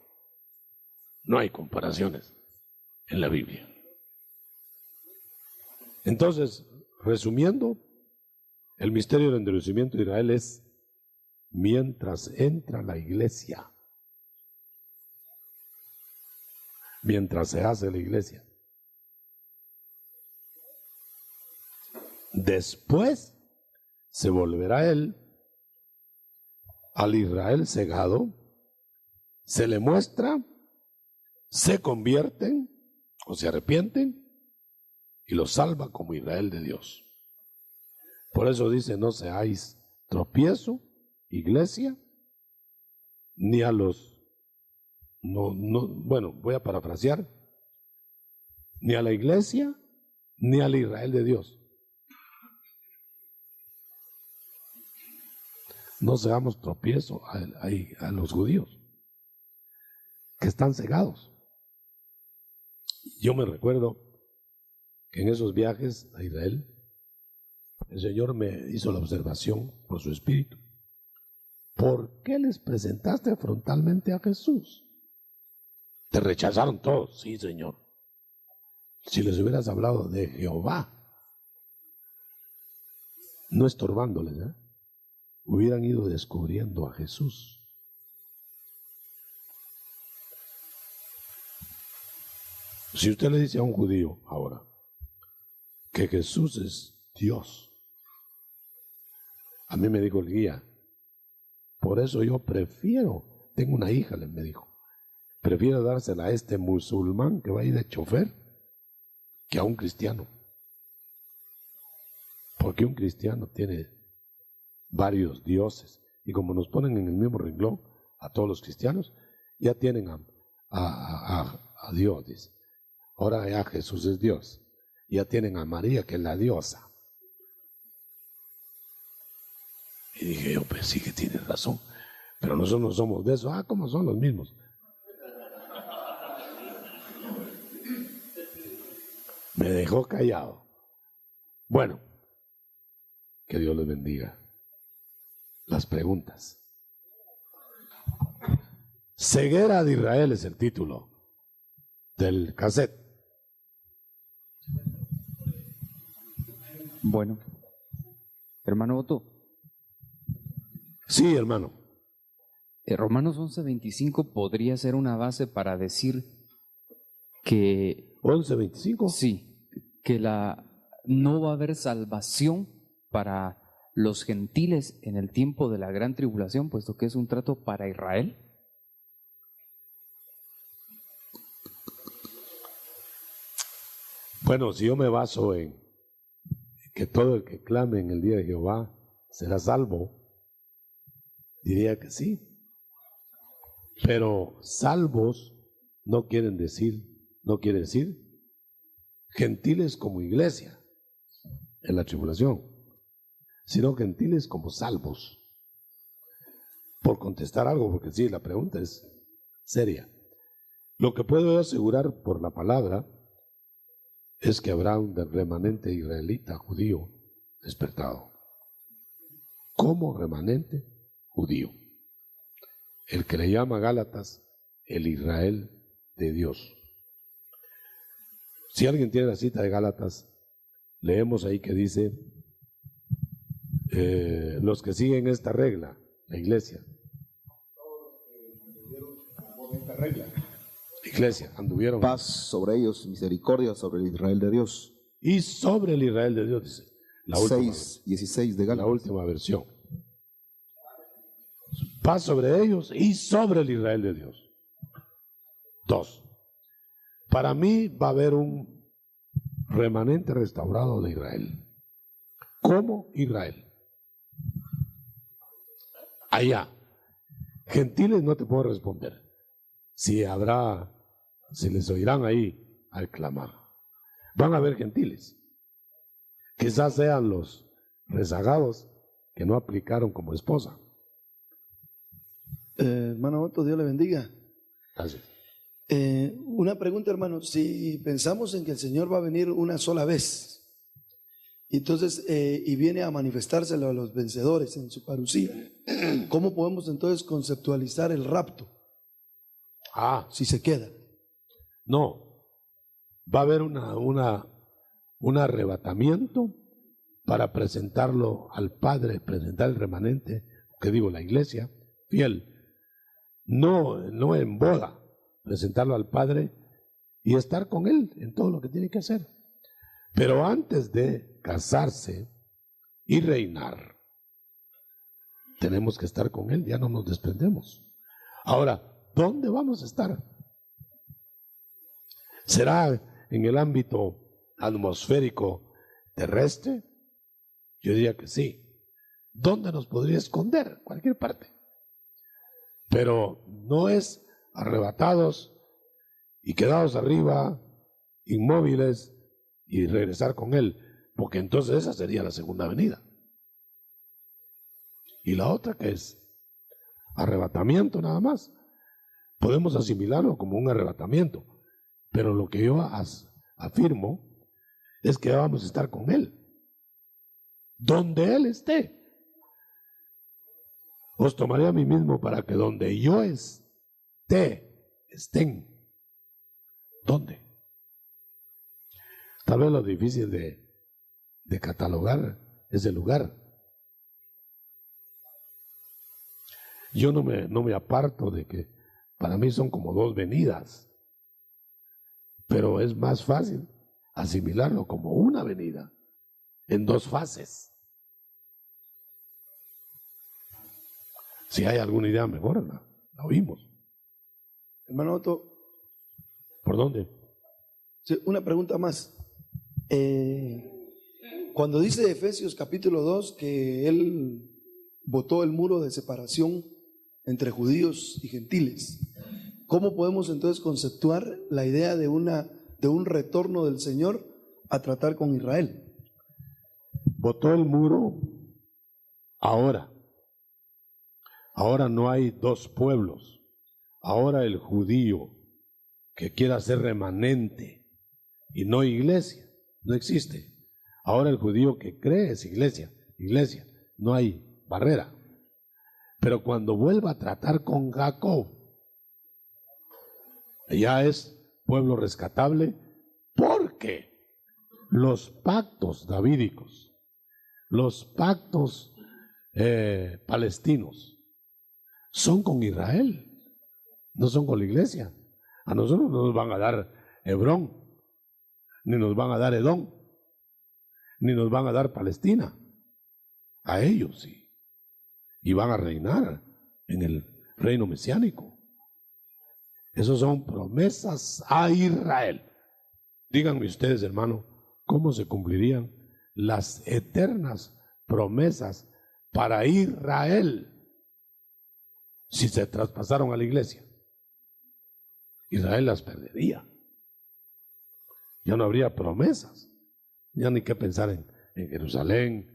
no hay comparaciones en la Biblia. Entonces, resumiendo, el misterio del endurecimiento de Israel es mientras entra la iglesia, mientras se hace la iglesia. Después se volverá él al Israel cegado, se le muestra, se convierten o se arrepienten y los salva como Israel de Dios. Por eso dice, no seáis tropiezo, iglesia, ni a los, bueno, voy a parafrasear, ni a la iglesia, ni al Israel de Dios. No seamos tropiezo a los judíos que están cegados. Yo me recuerdo que en esos viajes a Israel, el Señor me hizo la observación por su espíritu. ¿Por qué les presentaste frontalmente a Jesús? Te rechazaron todos, sí, Señor. Si les hubieras hablado de Jehová, no estorbándoles, hubieran ido descubriendo a Jesús. Si usted le dice a un judío ahora que Jesús es Dios, a mí me dijo el guía, por eso yo prefiero, tengo una hija, me dijo, prefiero dársela a este musulmán que va a ir de chofer que a un cristiano. Porque un cristiano tiene varios dioses, y como nos ponen en el mismo renglón a todos los cristianos, ya tienen a Dios, dice. Ahora ya Jesús es Dios, ya tienen a María, que es la diosa. Y dije yo, pues sí que tienes razón, pero nosotros no somos de eso. ¿Cómo son los mismos? Me dejó callado. Bueno, que Dios les bendiga. Las preguntas. Ceguera de Israel es el título del cassette. Bueno, hermano Otto, Sí, hermano. Romanos 11:25 podría ser una base para decir que 11:25. sí, que no va a haber salvación para los gentiles en el tiempo de la gran tribulación, puesto que es un trato para Israel. Bueno, si yo me baso en que todo el que clame en el día de Jehová será salvo, diría que sí. Pero salvos no quiere decir gentiles como iglesia en la tribulación, sino gentiles como salvos. Por contestar algo, porque sí, la pregunta es seria. Lo que puedo asegurar por la palabra es que habrá un remanente israelita judío despertado. Como remanente judío. El que le llama Gálatas el Israel de Dios. Si alguien tiene la cita de Gálatas, leemos ahí que dice, los que siguen esta regla, la iglesia, anduvieron Paz sobre ellos, misericordia sobre el Israel de Dios. y sobre el Israel de Dios, dice la última, 6:16 de la Gálatas. última versión. Paz sobre ellos y sobre el Israel de Dios. 2. Para mí va a haber un remanente restaurado de Israel. ¿Cómo Israel? Allá. Gentiles no te puedo responder. Si les oirán ahí al clamar. Van a haber gentiles. Quizás sean los rezagados que no aplicaron como esposa. Hermano Otto, Dios le bendiga. Así. Una pregunta, hermano. Si pensamos en que el Señor va a venir una sola vez, entonces, y viene a manifestárselo a los vencedores en su parucía, ¿cómo podemos entonces conceptualizar el rapto? Si se queda. No. Va a haber un arrebatamiento para presentarlo al Padre, presentar el remanente, que digo, la iglesia fiel. No en boda, presentarlo al Padre y estar con Él en todo lo que tiene que hacer. Pero antes de casarse y reinar, tenemos que estar con Él, ya no nos desprendemos. Ahora, ¿dónde vamos a estar? ¿Será en el ámbito atmosférico terrestre? Yo diría que sí. ¿Dónde nos podría esconder? Cualquier parte. Pero no es arrebatados y quedados arriba, inmóviles, y regresar con Él, porque entonces esa sería la segunda venida. Y la otra que es arrebatamiento nada más. Podemos asimilarlo como un arrebatamiento, pero lo que yo afirmo es que vamos a estar con Él, donde Él esté. Os tomaré a mí mismo para que donde yo estén. ¿Dónde? Tal vez lo difícil de catalogar es el lugar. Yo no me aparto de que para mí son como dos venidas, pero es más fácil asimilarlo como una venida en dos fases. Si hay alguna idea mejor, la oímos. Hermano Otto, ¿Por dónde? sí, una pregunta más. Cuando dice Efesios capítulo 2 que Él botó el muro de separación entre judíos y gentiles, ¿cómo podemos entonces conceptuar la idea de un retorno del Señor a tratar con Israel? Botó el muro ahora. Ahora no hay dos pueblos. Ahora el judío que quiera ser remanente y no iglesia, no existe. Ahora el judío que cree es iglesia, no hay barrera. Pero cuando vuelva a tratar con Jacob, ya es pueblo rescatable, porque los pactos davídicos, los pactos palestinos, son con Israel, no son con la iglesia. A nosotros no nos van a dar Hebrón, ni nos van a dar Edom, ni nos van a dar Palestina. A ellos sí. Y van a reinar en el reino mesiánico. Esas son promesas a Israel. Díganme ustedes, hermano, ¿cómo se cumplirían las eternas promesas para Israel si se traspasaron a la iglesia? Israel las perdería. Ya no habría promesas. Ya ni qué pensar en Jerusalén,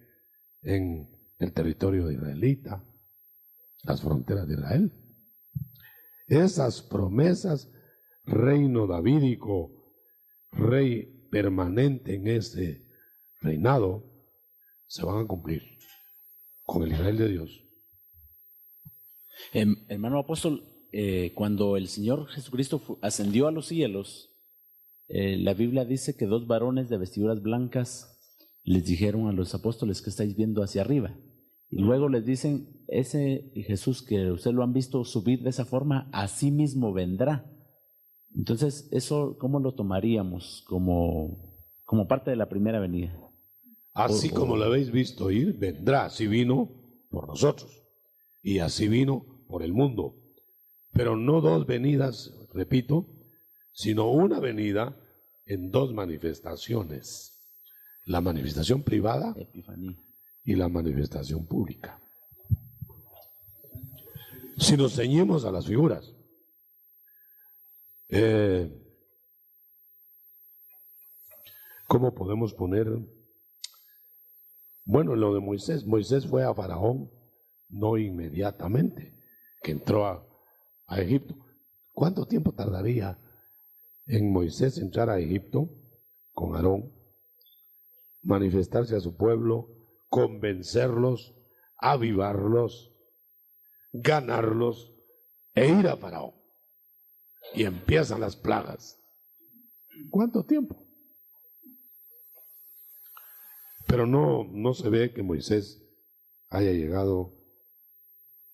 en el territorio israelita, las fronteras de Israel. Esas promesas, reino davídico, rey permanente en ese reinado, se van a cumplir con el Israel de Dios. Hermano apóstol, cuando el Señor Jesucristo ascendió a los cielos, la Biblia dice que 2 varones de vestiduras blancas les dijeron a los apóstoles que estáis viendo hacia arriba. Y luego les dicen, ese Jesús que ustedes lo han visto subir de esa forma, así mismo vendrá. Entonces, ¿eso cómo lo tomaríamos como parte de la primera venida? Así como lo habéis visto ir, vendrá. Así vino por nosotros. Y así vino por el mundo. Pero no 2 venidas, repito, sino una venida en 2 manifestaciones. La manifestación privada Epifanía. Y la manifestación pública. Si nos ceñimos a las figuras, ¿cómo podemos poner? Bueno, en lo de Moisés, Moisés fue a Faraón, no inmediatamente, que entró a Egipto. ¿Cuánto tiempo tardaría en Moisés entrar a Egipto con Aarón, manifestarse a su pueblo, convencerlos, avivarlos, ganarlos e ir a Faraón? Y empiezan las plagas. ¿Cuánto tiempo? Pero no se ve que Moisés haya llegado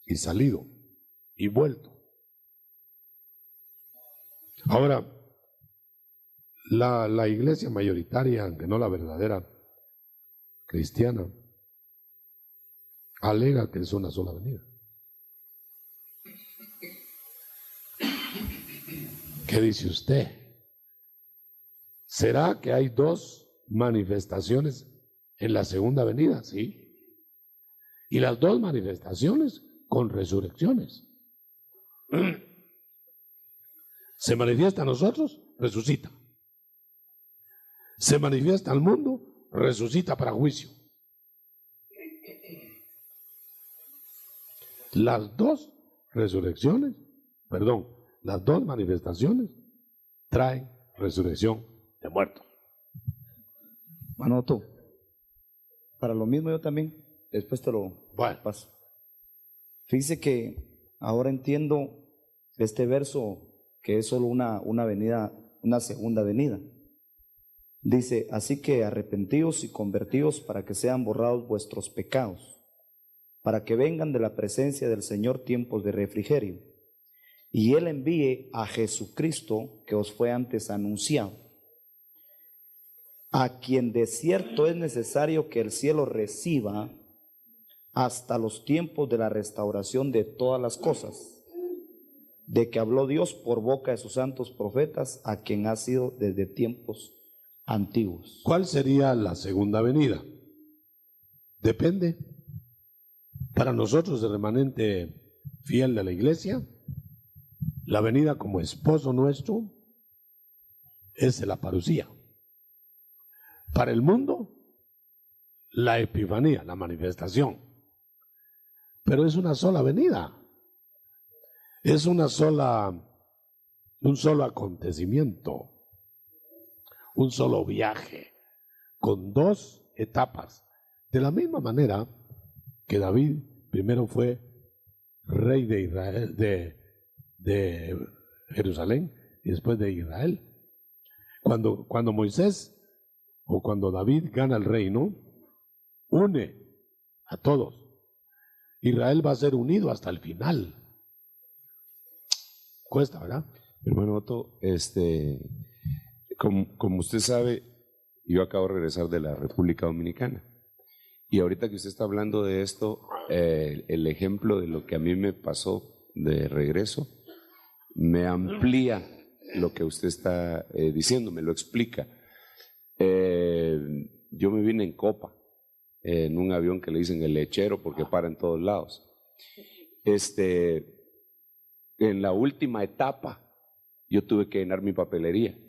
y salido y vuelto. Ahora, la iglesia mayoritaria, aunque no la verdadera cristiana, alega que es una sola venida. ¿Qué dice usted? ¿Será que hay 2 manifestaciones en la segunda venida? Sí. Y las 2 manifestaciones con resurrecciones. Se manifiesta a nosotros, resucita. Se manifiesta al mundo, resucita para juicio. Las 2 resurrecciones, las 2 manifestaciones traen resurrección de muertos. Manoto, para lo mismo yo también, después te lo paso. Fíjese que ahora entiendo este verso que es solo una venida, una segunda venida. Dice, así que arrepentíos y convertíos para que sean borrados vuestros pecados, para que vengan de la presencia del Señor tiempos de refrigerio, y Él envíe a Jesucristo que os fue antes anunciado, a quien de cierto es necesario que el cielo reciba hasta los tiempos de la restauración de todas las cosas, de que habló Dios por boca de sus santos profetas, a quien ha sido desde tiempos antiguos. ¿Cuál sería la segunda venida? Depende. Para nosotros, el remanente fiel de la iglesia, la venida como esposo nuestro es la parucía. Para el mundo, la epifanía, la manifestación. Pero es una sola venida. Es un solo acontecimiento. Un solo viaje, con 2 etapas. De la misma manera que David primero fue rey de Israel, de Jerusalén y después de Israel. Cuando Moisés o cuando David gana el reino, une a todos. Israel va a ser unido hasta el final. Cuesta, ¿verdad? Hermano Otto, como usted sabe, yo acabo de regresar de la República Dominicana. Y ahorita que usted está hablando de esto, el ejemplo de lo que a mí me pasó de regreso, me amplía lo que usted está diciendo, me lo explica. Yo me vine en Copa, en un avión que le dicen el lechero porque para en todos lados. En la última etapa, yo tuve que llenar mi papelería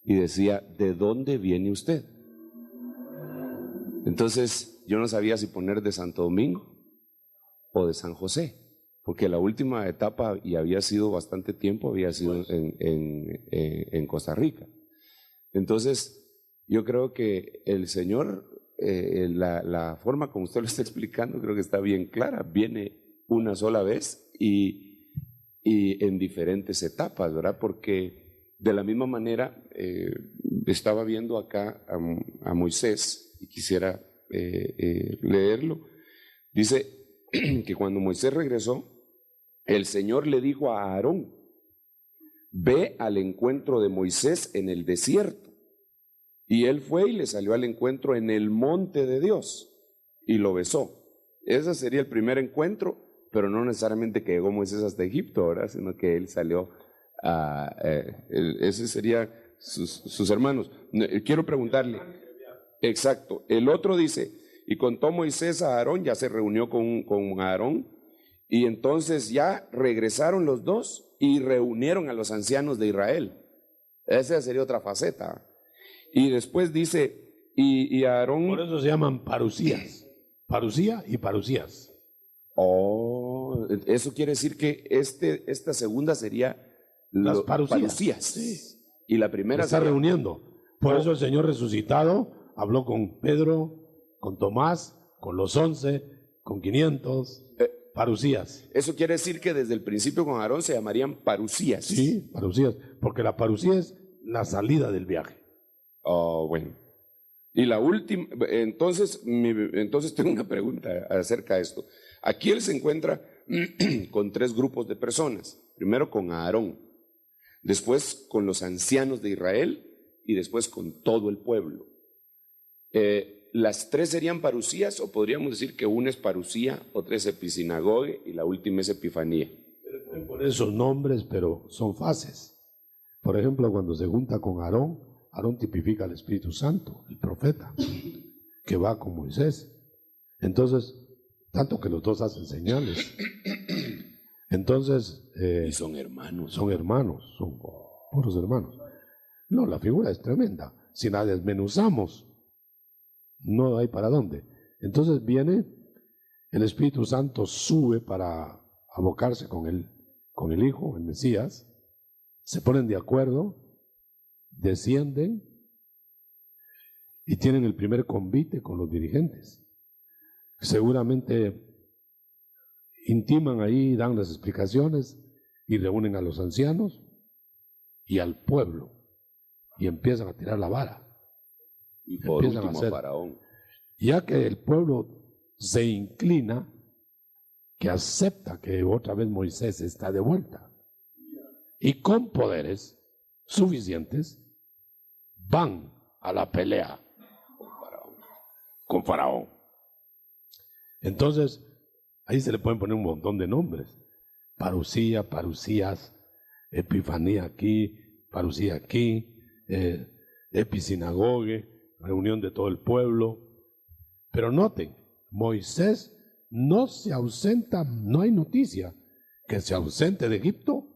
y decía, ¿de dónde viene usted? Entonces, yo no sabía si poner de Santo Domingo o de San José, porque la última etapa, y había sido bastante tiempo, había sido en Costa Rica. Entonces, yo creo que el Señor, la forma como usted lo está explicando, creo que está bien clara. Viene una sola vez y en diferentes etapas, ¿verdad? Porque de la misma manera, estaba viendo acá a Moisés y quisiera leerlo. Dice que cuando Moisés regresó, el Señor le dijo a Aarón, ve al encuentro de Moisés en el desierto. Y él fue y le salió al encuentro en el monte de Dios y lo besó. Ese sería el primer encuentro, pero no necesariamente que llegó Moisés hasta Egipto, ¿verdad? Sino que él salió a... ese sería sus hermanos. Quiero preguntarle, exacto, el otro dice, y contó Moisés a Aarón, ya se reunió con Aarón, y entonces ya regresaron los dos y reunieron a los ancianos de Israel. Esa sería otra faceta. Y después dice, y Aarón... Por eso se llaman parusías. Parusía y parusías. Oh, eso quiere decir que esta segunda sería las parusías. Parusías. Sí. Y la primera está sería... reuniendo. Por eso el Señor resucitado habló con Pedro, con Tomás, con los 11, con 500. Parusías. Eso quiere decir que desde el principio con Aarón se llamarían parusías. Sí, parusías, porque la parusía es la salida del viaje. Oh, bueno. Y la última, entonces tengo una pregunta acerca de esto. Aquí él se encuentra con 3 grupos de personas. Primero con Aarón, después con los ancianos de Israel y después con todo el pueblo. ¿Las 3 serían parusías o podríamos decir que una es parusía, otra es episinagoge y la última es epifanía? Por esos nombres, pero son fases. Por ejemplo, cuando se junta con Aarón, Aarón tipifica al Espíritu Santo, el profeta, que va con Moisés. Entonces, tanto que los dos hacen señales. Entonces... y son hermanos. Son hermanos, son puros hermanos. No, la figura es tremenda. Si la desmenuzamos, no hay para dónde. Entonces viene, el Espíritu Santo sube para abocarse con el Hijo, el Mesías, se ponen de acuerdo, descienden y tienen el primer convite con los dirigentes. Seguramente intiman ahí, dan las explicaciones y reúnen a los ancianos y al pueblo y empiezan a tirar la vara. Y por Empiezan último, Faraón. Ya que el pueblo se inclina, que acepta que otra vez Moisés está de vuelta y con poderes suficientes van a la pelea con Faraón. Entonces, ahí se le pueden poner un montón de nombres. Parusía, parusías, epifanía aquí, parusía aquí, episinagoge, reunión de todo el pueblo. Pero noten, Moisés no se ausenta, no hay noticia que se ausente de Egipto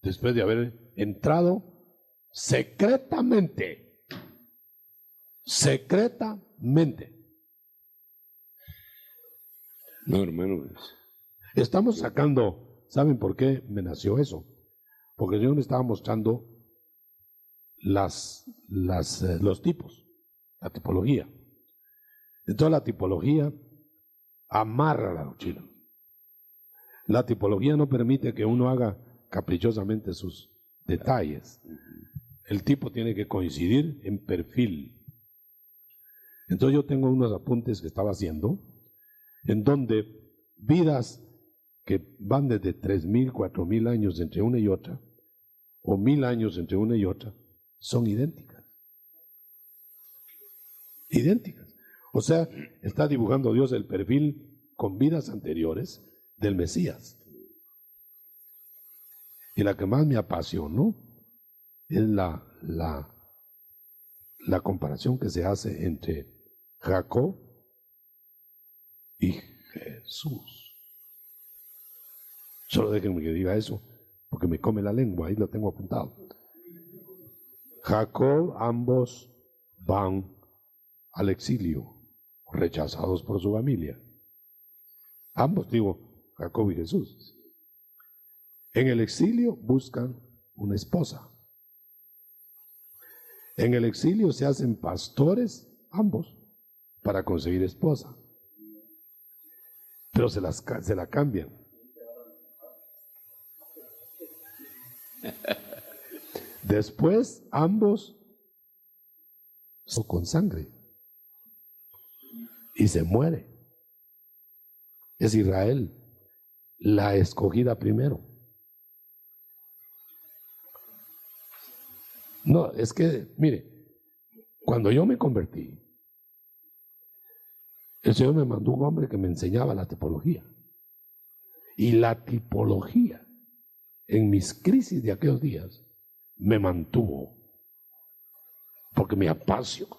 después de haber entrado secretamente. No, hermano. Estamos sacando, ¿saben por qué me nació eso? Porque el Señor me estaba mostrando los tipos, la tipología. Entonces la tipología amarra la doctrina. La tipología no permite que uno haga caprichosamente sus detalles. El tipo tiene que coincidir en perfil. Entonces yo tengo unos apuntes que estaba haciendo, en donde vidas que van desde 3.000, 4.000 años entre una y otra, o 1.000 años entre una y otra, son idénticas. Idénticas. O sea, está dibujando Dios el perfil con vidas anteriores del Mesías. Y la que más me apasionó es la comparación que se hace entre Jacob y Jesús. Solo déjenme que diga eso, porque me come la lengua, ahí lo tengo apuntado. Jacob, ambos van al exilio, rechazados por su familia. Ambos, digo, Jacob y Jesús. En el exilio buscan una esposa. En el exilio se hacen pastores, ambos, para conseguir esposa. Pero se la cambian. Después, ambos son con sangre. Y se muere. Es Israel, la escogida primero. No, es que, mire, cuando yo me convertí, el Señor me mandó un hombre que me enseñaba la tipología. Y la tipología, en mis crisis de aquellos días, me mantuvo. Porque me apasionó.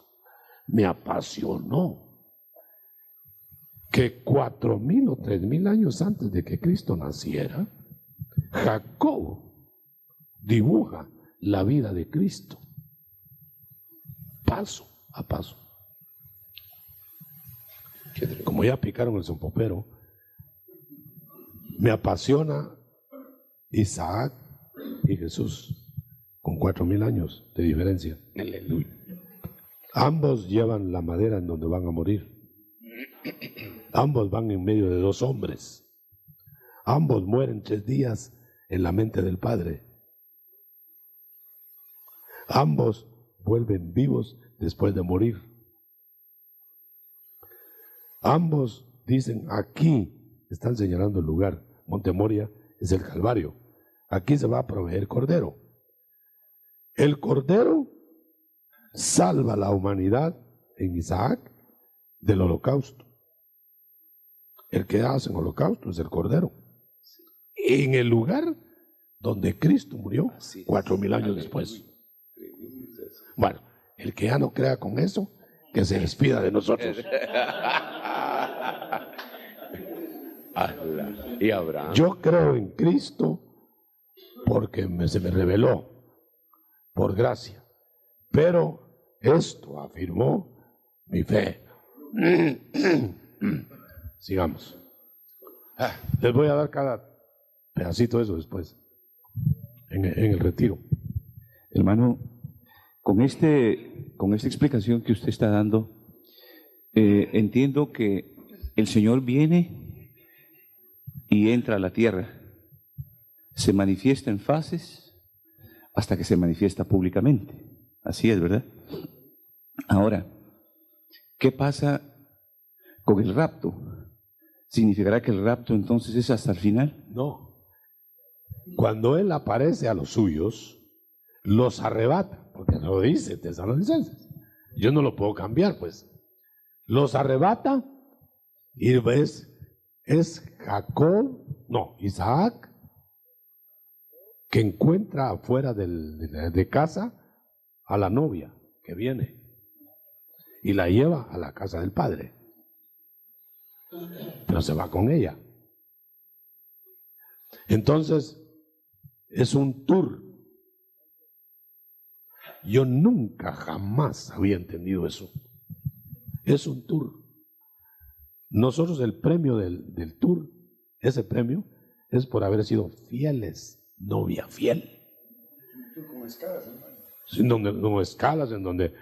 Que 4.000 o 3.000 años antes de que Cristo naciera, Jacob dibuja la vida de Cristo, paso a paso. Como ya picaron el zompopero, me apasiona Isaac y Jesús, con 4.000 años de diferencia. Aleluya. Ambos llevan la madera en donde van a morir. Ambos van en medio de 2 hombres. Ambos mueren 3 días en la mente del Padre. Ambos vuelven vivos después de morir. Ambos dicen, aquí están señalando el lugar. Monte Moria es el Calvario. Aquí se va a proveer Cordero. El Cordero salva a la humanidad en Isaac del holocausto. El que hace en holocausto es el Cordero. En el lugar donde Cristo murió 4.000 años después. Bueno, el que ya no crea con eso, que se despida de nosotros. Y Abraham. Yo creo en Cristo porque se me reveló por gracia. Pero esto afirmó mi fe. Sigamos. Les voy a dar cada pedacito de eso después, en el retiro. Hermano, con esta explicación que usted está dando, entiendo que el Señor viene y entra a la tierra, se manifiesta en fases hasta que se manifiesta públicamente. Así es, ¿verdad? Ahora, ¿qué pasa con el rapto? ¿Significará que el rapto entonces es hasta el final? No. Cuando Él aparece a los suyos, los arrebata, porque lo dice Tesalonicenses. Yo no lo puedo cambiar, pues. Los arrebata y es Jacob, no, Isaac, que encuentra afuera de casa a la novia que viene y la lleva a la casa del padre. Pero se va con ella. Entonces, es un tour. Yo nunca, jamás había entendido eso. Es un tour. Nosotros el premio del tour, ese premio, es por haber sido fieles, novia fiel. Como escalas, hermano. En donde no escalas, en donde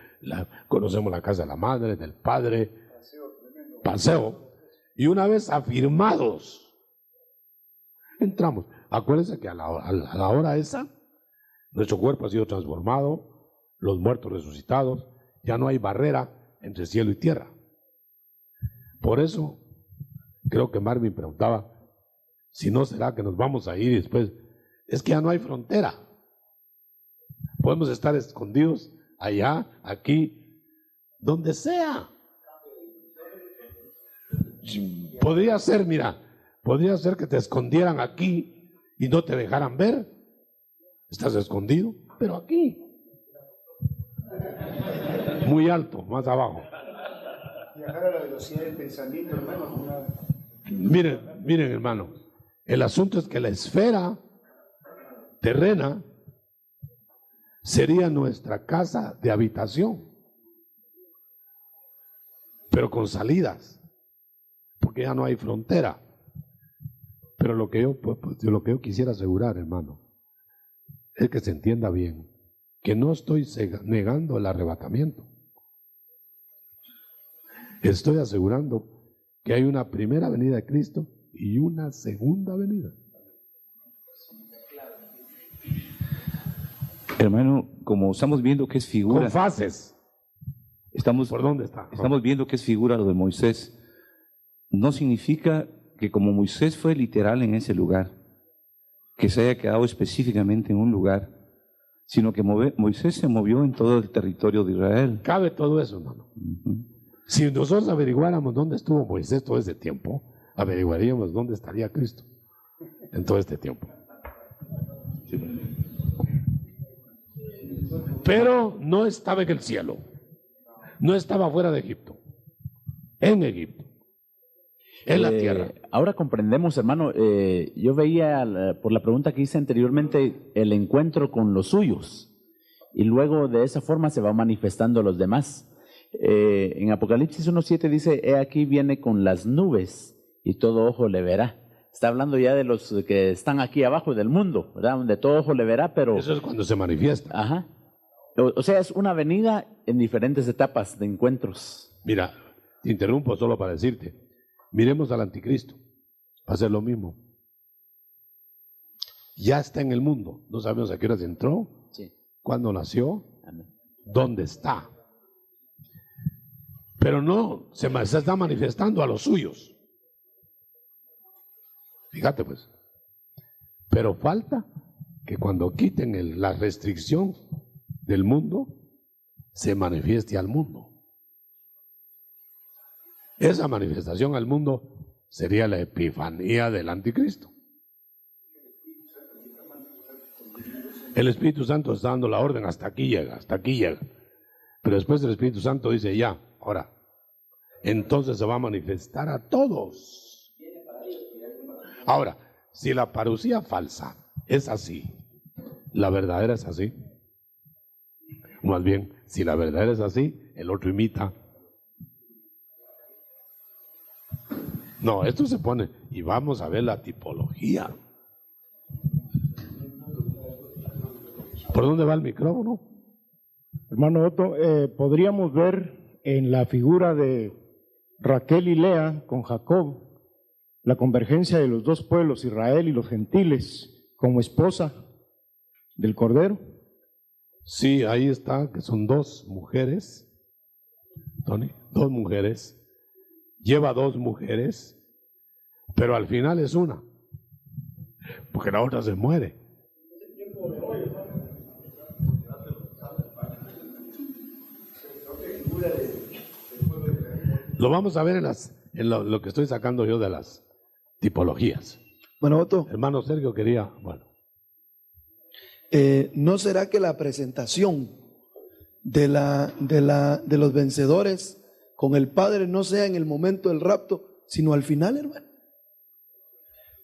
conocemos la casa de la madre, del padre, paseo. Y una vez afirmados, entramos. Acuérdense que a la hora esa, nuestro cuerpo ha sido transformado, los muertos resucitados, ya no hay barrera entre cielo y tierra. Por eso, creo que Marvin preguntaba, si no será que nos vamos a ir y después, es que ya no hay frontera. Podemos estar escondidos allá, aquí, donde sea. Podría ser, mira, podría ser que te escondieran aquí y no te dejaran ver. Estás escondido, pero aquí. Muy alto, más abajo. Viajar a la velocidad del pensamiento, hermano. Miren, hermano, el asunto es que la esfera terrena sería nuestra casa de habitación, pero con salidas, porque ya no hay frontera. Pero lo que yo quisiera asegurar, hermano, es que se entienda bien, que no estoy negando el arrebatamiento. Estoy asegurando que hay una primera venida de Cristo y una segunda venida. Hermano, como estamos viendo que es figura, Con fases. ¿Por dónde está? Estamos viendo que es figura lo de Moisés. No significa que como Moisés fue literal en ese lugar, que se haya quedado específicamente en un lugar, sino que Moisés se movió en todo el territorio de Israel. Cabe todo eso, hermano. Si nosotros averiguáramos dónde estuvo Moisés todo ese tiempo, averiguaríamos dónde estaría Cristo en todo este tiempo. Pero no estaba en el cielo, no estaba fuera de Egipto, en Egipto, en la tierra. Ahora comprendemos, hermano, yo veía por la pregunta que hice anteriormente el encuentro con los suyos y luego de esa forma se va manifestando a los demás. En Apocalipsis 1:7 dice, he aquí viene con las nubes y todo ojo le verá. Está hablando ya de los que están aquí abajo del mundo, ¿verdad? Donde todo ojo le verá, pero... Eso es cuando se manifiesta. Ajá. O sea, es una venida en diferentes etapas de encuentros. Mira, te interrumpo solo para decirte, miremos al anticristo, va a ser lo mismo. Ya está en el mundo, no sabemos a qué hora entró, Sí. cuándo nació, Amén. dónde está. Pero no, se está manifestando a los suyos. Fíjate pues. Pero falta que cuando quiten la restricción del mundo, se manifieste al mundo. Esa manifestación al mundo sería la epifanía del anticristo. El Espíritu Santo está dando la orden, hasta aquí llega, hasta aquí llega. Pero después el Espíritu Santo dice, ya, ahora, entonces se va a manifestar a todos. Ahora, si la parucía falsa es así, la verdadera es así. Más bien, si la verdadera es así, el otro imita. No, esto se pone, y vamos a ver la tipología. ¿Por dónde va el micrófono? Hermano Otto, podríamos ver en la figura de Raquel y Lea con Jacob la convergencia de los dos pueblos, Israel y los gentiles, como esposa del Cordero. Sí, ahí está, que son dos mujeres, Tony, dos mujeres, lleva dos mujeres, pero al final es una, porque la otra se muere. Lo vamos a ver en lo que estoy sacando yo de las tipologías. Bueno, Otto, Hermano Sergio quería, bueno. ¿no será que la presentación de los vencedores con el Padre no sea en el momento del rapto, sino al final, hermano?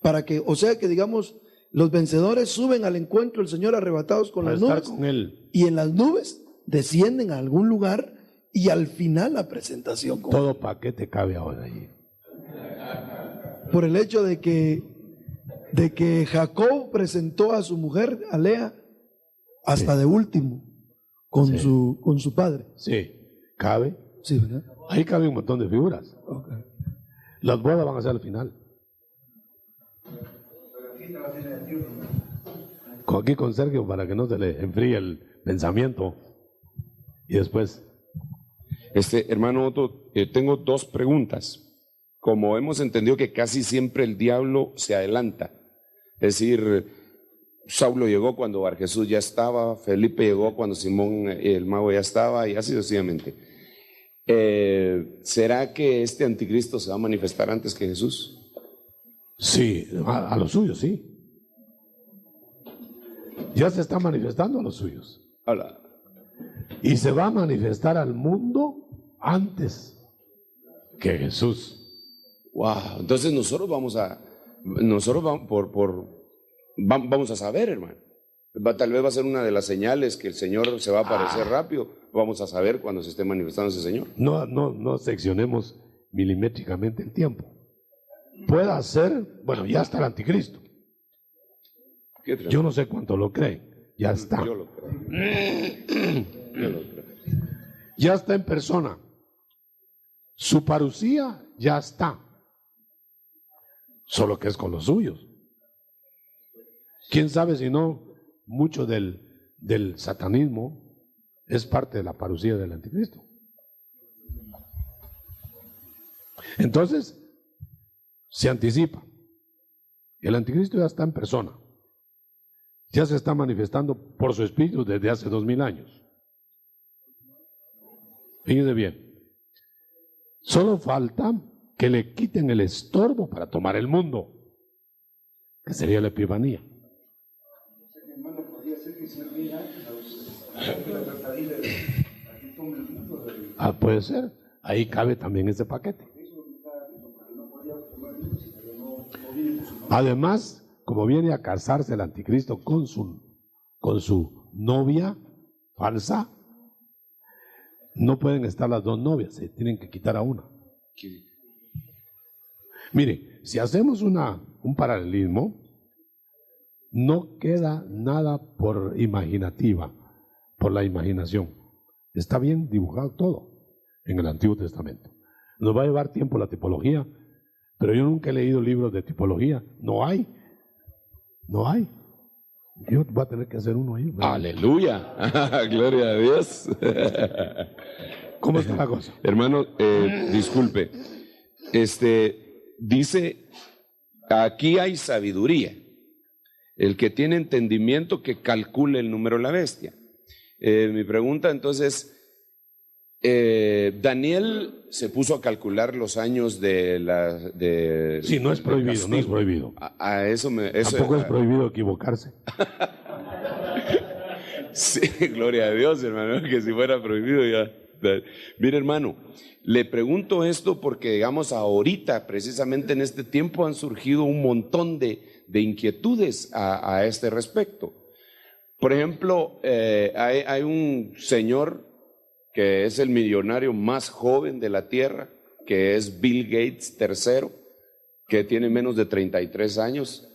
Para que, o sea que digamos, los vencedores suben al encuentro del Señor arrebatados con Para las estar nubes, con él. y en las nubes descienden a algún lugar y al final la presentación con Todo paquete cabe ahora allí. por el hecho de que Jacob presentó a su mujer, a Lea, hasta Sí. de último, con, Sí. con su padre. Sí, cabe. Sí, ¿verdad? Ahí cabe un montón de figuras. Ok. Las bodas van a ser al final. Aquí con Sergio para que no se le enfríe el pensamiento. Y después. Hermano Otto, tengo dos preguntas. Como hemos entendido que casi siempre el diablo se adelanta, es decir, Saulo llegó cuando Barjesús ya estaba, Felipe llegó cuando Simón el mago ya estaba, y así sucesivamente. ¿Será que este anticristo se va a manifestar antes que Jesús? Sí, a los suyos, sí. Ya se está manifestando a los suyos. Hola. Y se va a manifestar al mundo antes que Jesús. Wow, entonces nosotros vamos a saber, hermano. Tal vez va a ser una de las señales que el Señor se va a aparecer rápido. Vamos a saber cuando se esté manifestando ese Señor. No seccionemos milimétricamente el tiempo. Puede ser, bueno, ya está el anticristo. Yo no sé cuánto lo creen. Ya está. Yo lo creo. Ya está en persona. Su parucía ya está. Solo que es con los suyos. ¿Quién sabe si no mucho del satanismo es parte de la parucía del anticristo? Entonces, se anticipa. El anticristo ya está en persona. Ya se está manifestando por su espíritu desde hace 2000 años. Fíjense bien. Solo falta que le quiten el estorbo para tomar el mundo, que sería la epifanía. Puede ser. Ahí cabe también ese paquete. Además, como viene a casarse el anticristo con su novia falsa, no pueden estar las dos novias, se tienen que quitar a una. Mire, si hacemos un paralelismo, no queda nada por la imaginación. Está bien dibujado todo en el Antiguo Testamento. Nos va a llevar tiempo la tipología, pero yo nunca he leído libros de tipología. No hay. Yo voy a tener que hacer uno ahí, ¿verdad? Aleluya, gloria a Dios. ¿Cómo está la cosa? Hermano, disculpe. Dice, aquí hay sabiduría. El que tiene entendimiento que calcule el número de la bestia. Mi pregunta entonces, Daniel se puso a calcular los años de sí, no es prohibido, no es prohibido. Tampoco es prohibido equivocarse. Sí, gloria a Dios, hermano, que si fuera prohibido ya. Mire, hermano, le pregunto esto porque, digamos, ahorita, precisamente en este tiempo, han surgido un montón de inquietudes a este respecto. Por ejemplo, hay un señor que es el millonario más joven de la tierra, que es Bill Gates III, que tiene menos de 33 años.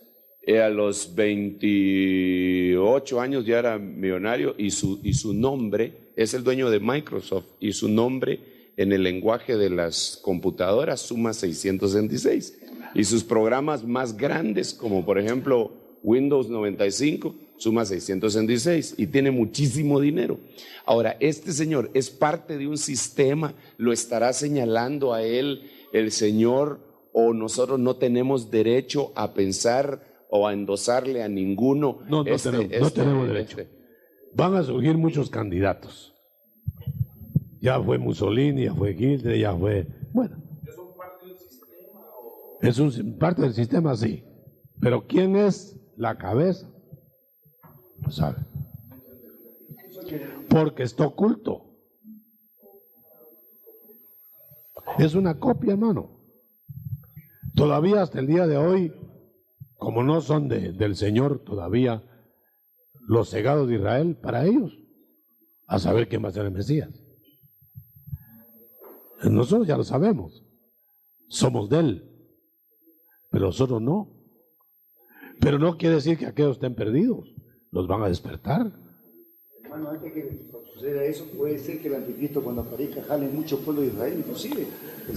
A los 28 años ya era millonario y su nombre, es el dueño de Microsoft, y su nombre en el lenguaje de las computadoras suma 666. Y sus programas más grandes, como por ejemplo Windows 95, suma 666 y tiene muchísimo dinero. Ahora, este señor es parte de un sistema, lo estará señalando a él el Señor, o nosotros no tenemos derecho a pensar o a endosarle a ninguno. No tenemos derecho. Van a surgir muchos candidatos. Ya fue Mussolini, ya fue Hitler, ya fue... Bueno. ¿Son parte del sistema? Es parte del sistema, sí. Pero ¿quién es la cabeza? No sabe. Porque está oculto. Es una copia, hermano. Todavía hasta el día de hoy, como no son del Señor todavía los cegados de Israel, para ellos, a saber quién va a ser el Mesías. Nosotros ya lo sabemos, somos de Él, pero nosotros no. Pero no quiere decir que aquellos estén perdidos, los van a despertar. Hermano, antes que suceda eso, puede ser que el anticristo cuando aparezca jale mucho pueblo de Israel, inclusive.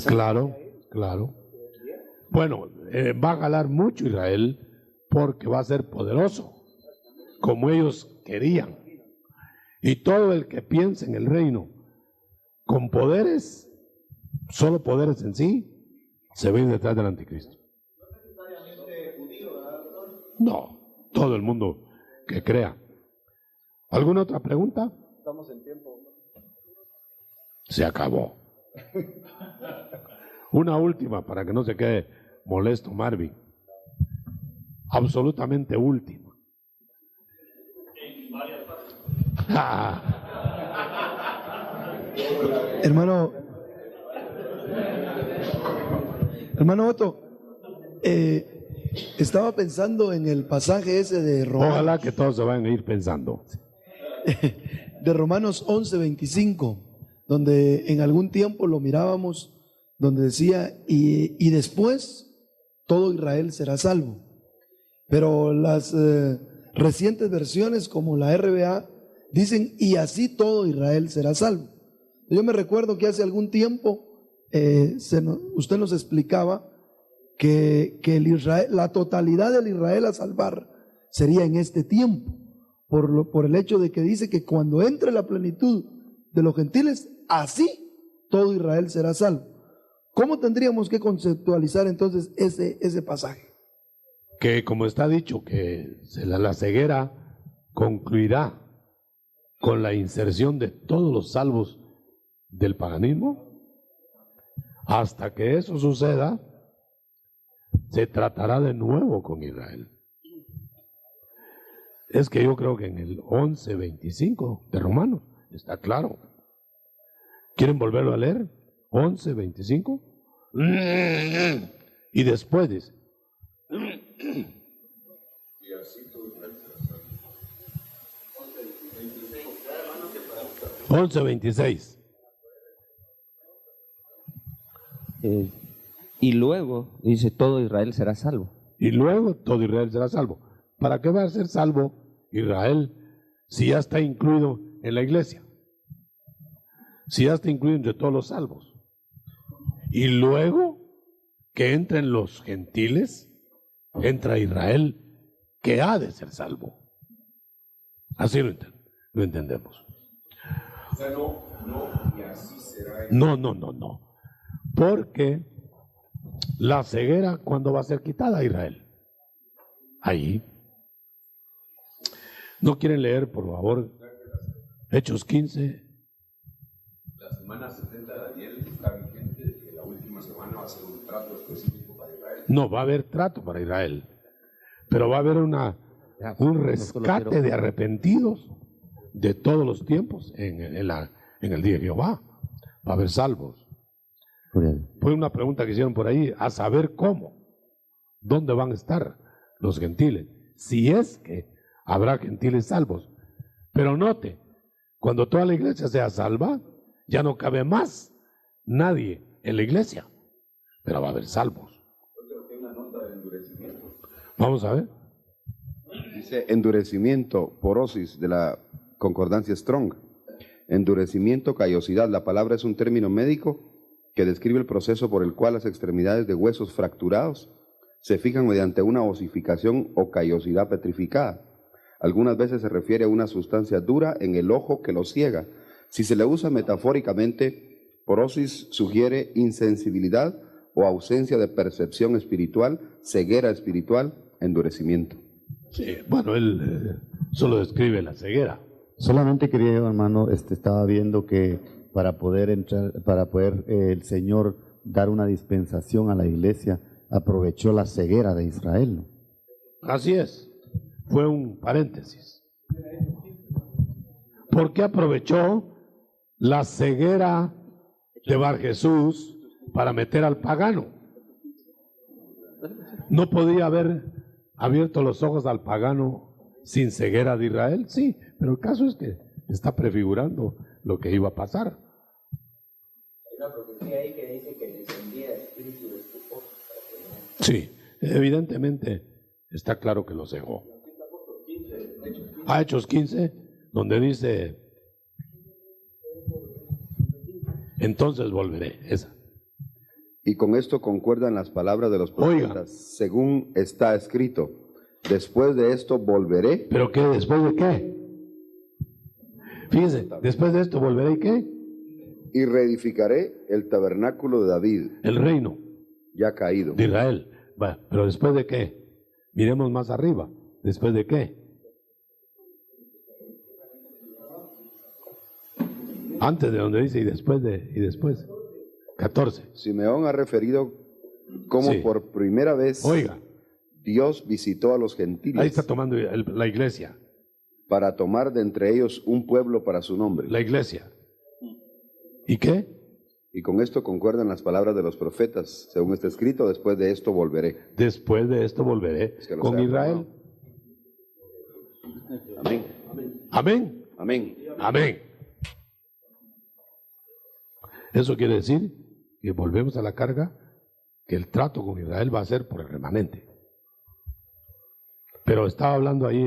Claro. Bueno, va a jalar mucho Israel, porque va a ser poderoso, como ellos querían. Y todo el que piense en el reino con poderes, solo poderes en sí, se ve detrás del anticristo. No, todo el mundo que crea. ¿Alguna otra pregunta? Estamos en tiempo. Se acabó. Una última para que no se quede molesto Marvin. Absolutamente última. Hermano Otto, estaba pensando en el pasaje ese de Romanos. Ojalá que todos se vayan a ir pensando. De Romanos 11:25, donde en algún tiempo lo mirábamos, donde decía, y después todo Israel será salvo. Pero las recientes versiones, como la RBA, dicen, y así todo Israel será salvo. Yo me recuerdo que hace algún tiempo usted nos explicaba que la totalidad del Israel a salvar sería en este tiempo, por el hecho de que dice que cuando entre la plenitud de los gentiles, así todo Israel será salvo. ¿Cómo tendríamos que conceptualizar entonces ese pasaje? Que como está dicho, que la ceguera concluirá con la inserción de todos los salvos del paganismo. Hasta que eso suceda, se tratará de nuevo con Israel. Es que yo creo que en el 11:25 de Romanos está claro. ¿Quieren volverlo a leer? 11:25. Y después dice, 11:26. Y luego dice, todo Israel será salvo. Y luego todo Israel será salvo. ¿Para qué va a ser salvo Israel si ya está incluido en la iglesia? Si ya está incluido entre todos los salvos. Y luego que entren los gentiles, entra Israel, que ha de ser salvo. Así lo entendemos. O sea, y así será. No. Porque la ceguera, ¿cuándo va a ser quitada a Israel? Ahí. ¿No quieren leer, por favor, Hechos 15? La semana 70 de Daniel está vigente de que la última semana va a ser un trato específico para Israel. No, va a haber trato para Israel, pero va a haber un rescate de arrepentidos de todos los tiempos en el día de Jehová. Va a haber salvos. Fue una pregunta que hicieron por ahí, a saber cómo, dónde van a estar los gentiles, si es que habrá gentiles salvos. Pero note, cuando toda la iglesia sea salva, ya no cabe más nadie en la iglesia, pero va a haber salvos. Yo creo que hay una nota de endurecimiento. Vamos a ver. Dice endurecimiento, porosis, de la concordancia Strong. Endurecimiento, callosidad. La palabra es un término médico que describe el proceso por el cual las extremidades de huesos fracturados se fijan mediante una osificación o callosidad petrificada. Algunas veces se refiere a una sustancia dura en el ojo que lo ciega. Si se le usa metafóricamente, porosis sugiere insensibilidad o ausencia de percepción espiritual, ceguera espiritual, endurecimiento. Sí, bueno, él solo describe la ceguera. Solamente quería, hermano, estaba viendo que para poder el Señor dar una dispensación a la iglesia, aprovechó la ceguera de Israel, ¿no? Así es, fue un paréntesis. ¿Por qué aprovechó la ceguera de Bar Jesús para meter al pagano? ¿No podía haber abierto los ojos al pagano sin ceguera de Israel? Sí, pero el caso es que está prefigurando lo que iba a pasar. Hay una profecía ahí que dice que descendía el espíritu de estupor. Sí, evidentemente está claro que lo cegó. Hechos 15, donde dice, entonces volveré. Esa. Y con esto concuerdan las palabras de los profetas, según está escrito, Después de esto volveré. ¿Pero qué? ¿Después de qué? Fíjense, después de esto volveré, ¿y qué? Y reedificaré el tabernáculo de David. El reino. Ya caído. De Israel. Va, pero ¿después de qué? Miremos más arriba. ¿Después de qué? Antes de donde dice y después de, y después. 14. Simeón ha referido cómo por primera vez Dios visitó a los gentiles. Ahí está tomando la iglesia. Para tomar de entre ellos un pueblo para su nombre. La iglesia. ¿Y qué? Y con esto concuerdan las palabras de los profetas, según está escrito, después de esto volveré. Después de esto volveré con Israel. Amén. Amén. Amén. Amén. Eso quiere decir que volvemos a la carga, que el trato con Israel va a ser por el remanente. Pero estaba hablando ahí,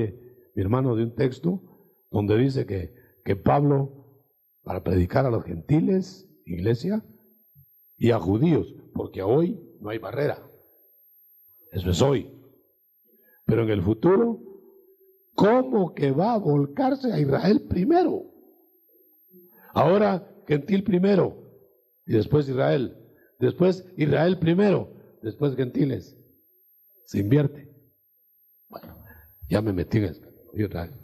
mi hermano, de un texto donde dice que Pablo, para predicar a los gentiles, iglesia, y a judíos, porque hoy no hay barrera. Eso es hoy. Pero en el futuro, ¿cómo que va a volcarse a Israel primero? Ahora gentil primero, y después Israel. Después Israel primero, después gentiles. Se invierte. Bueno, ya me metí en esto. Y otra vez.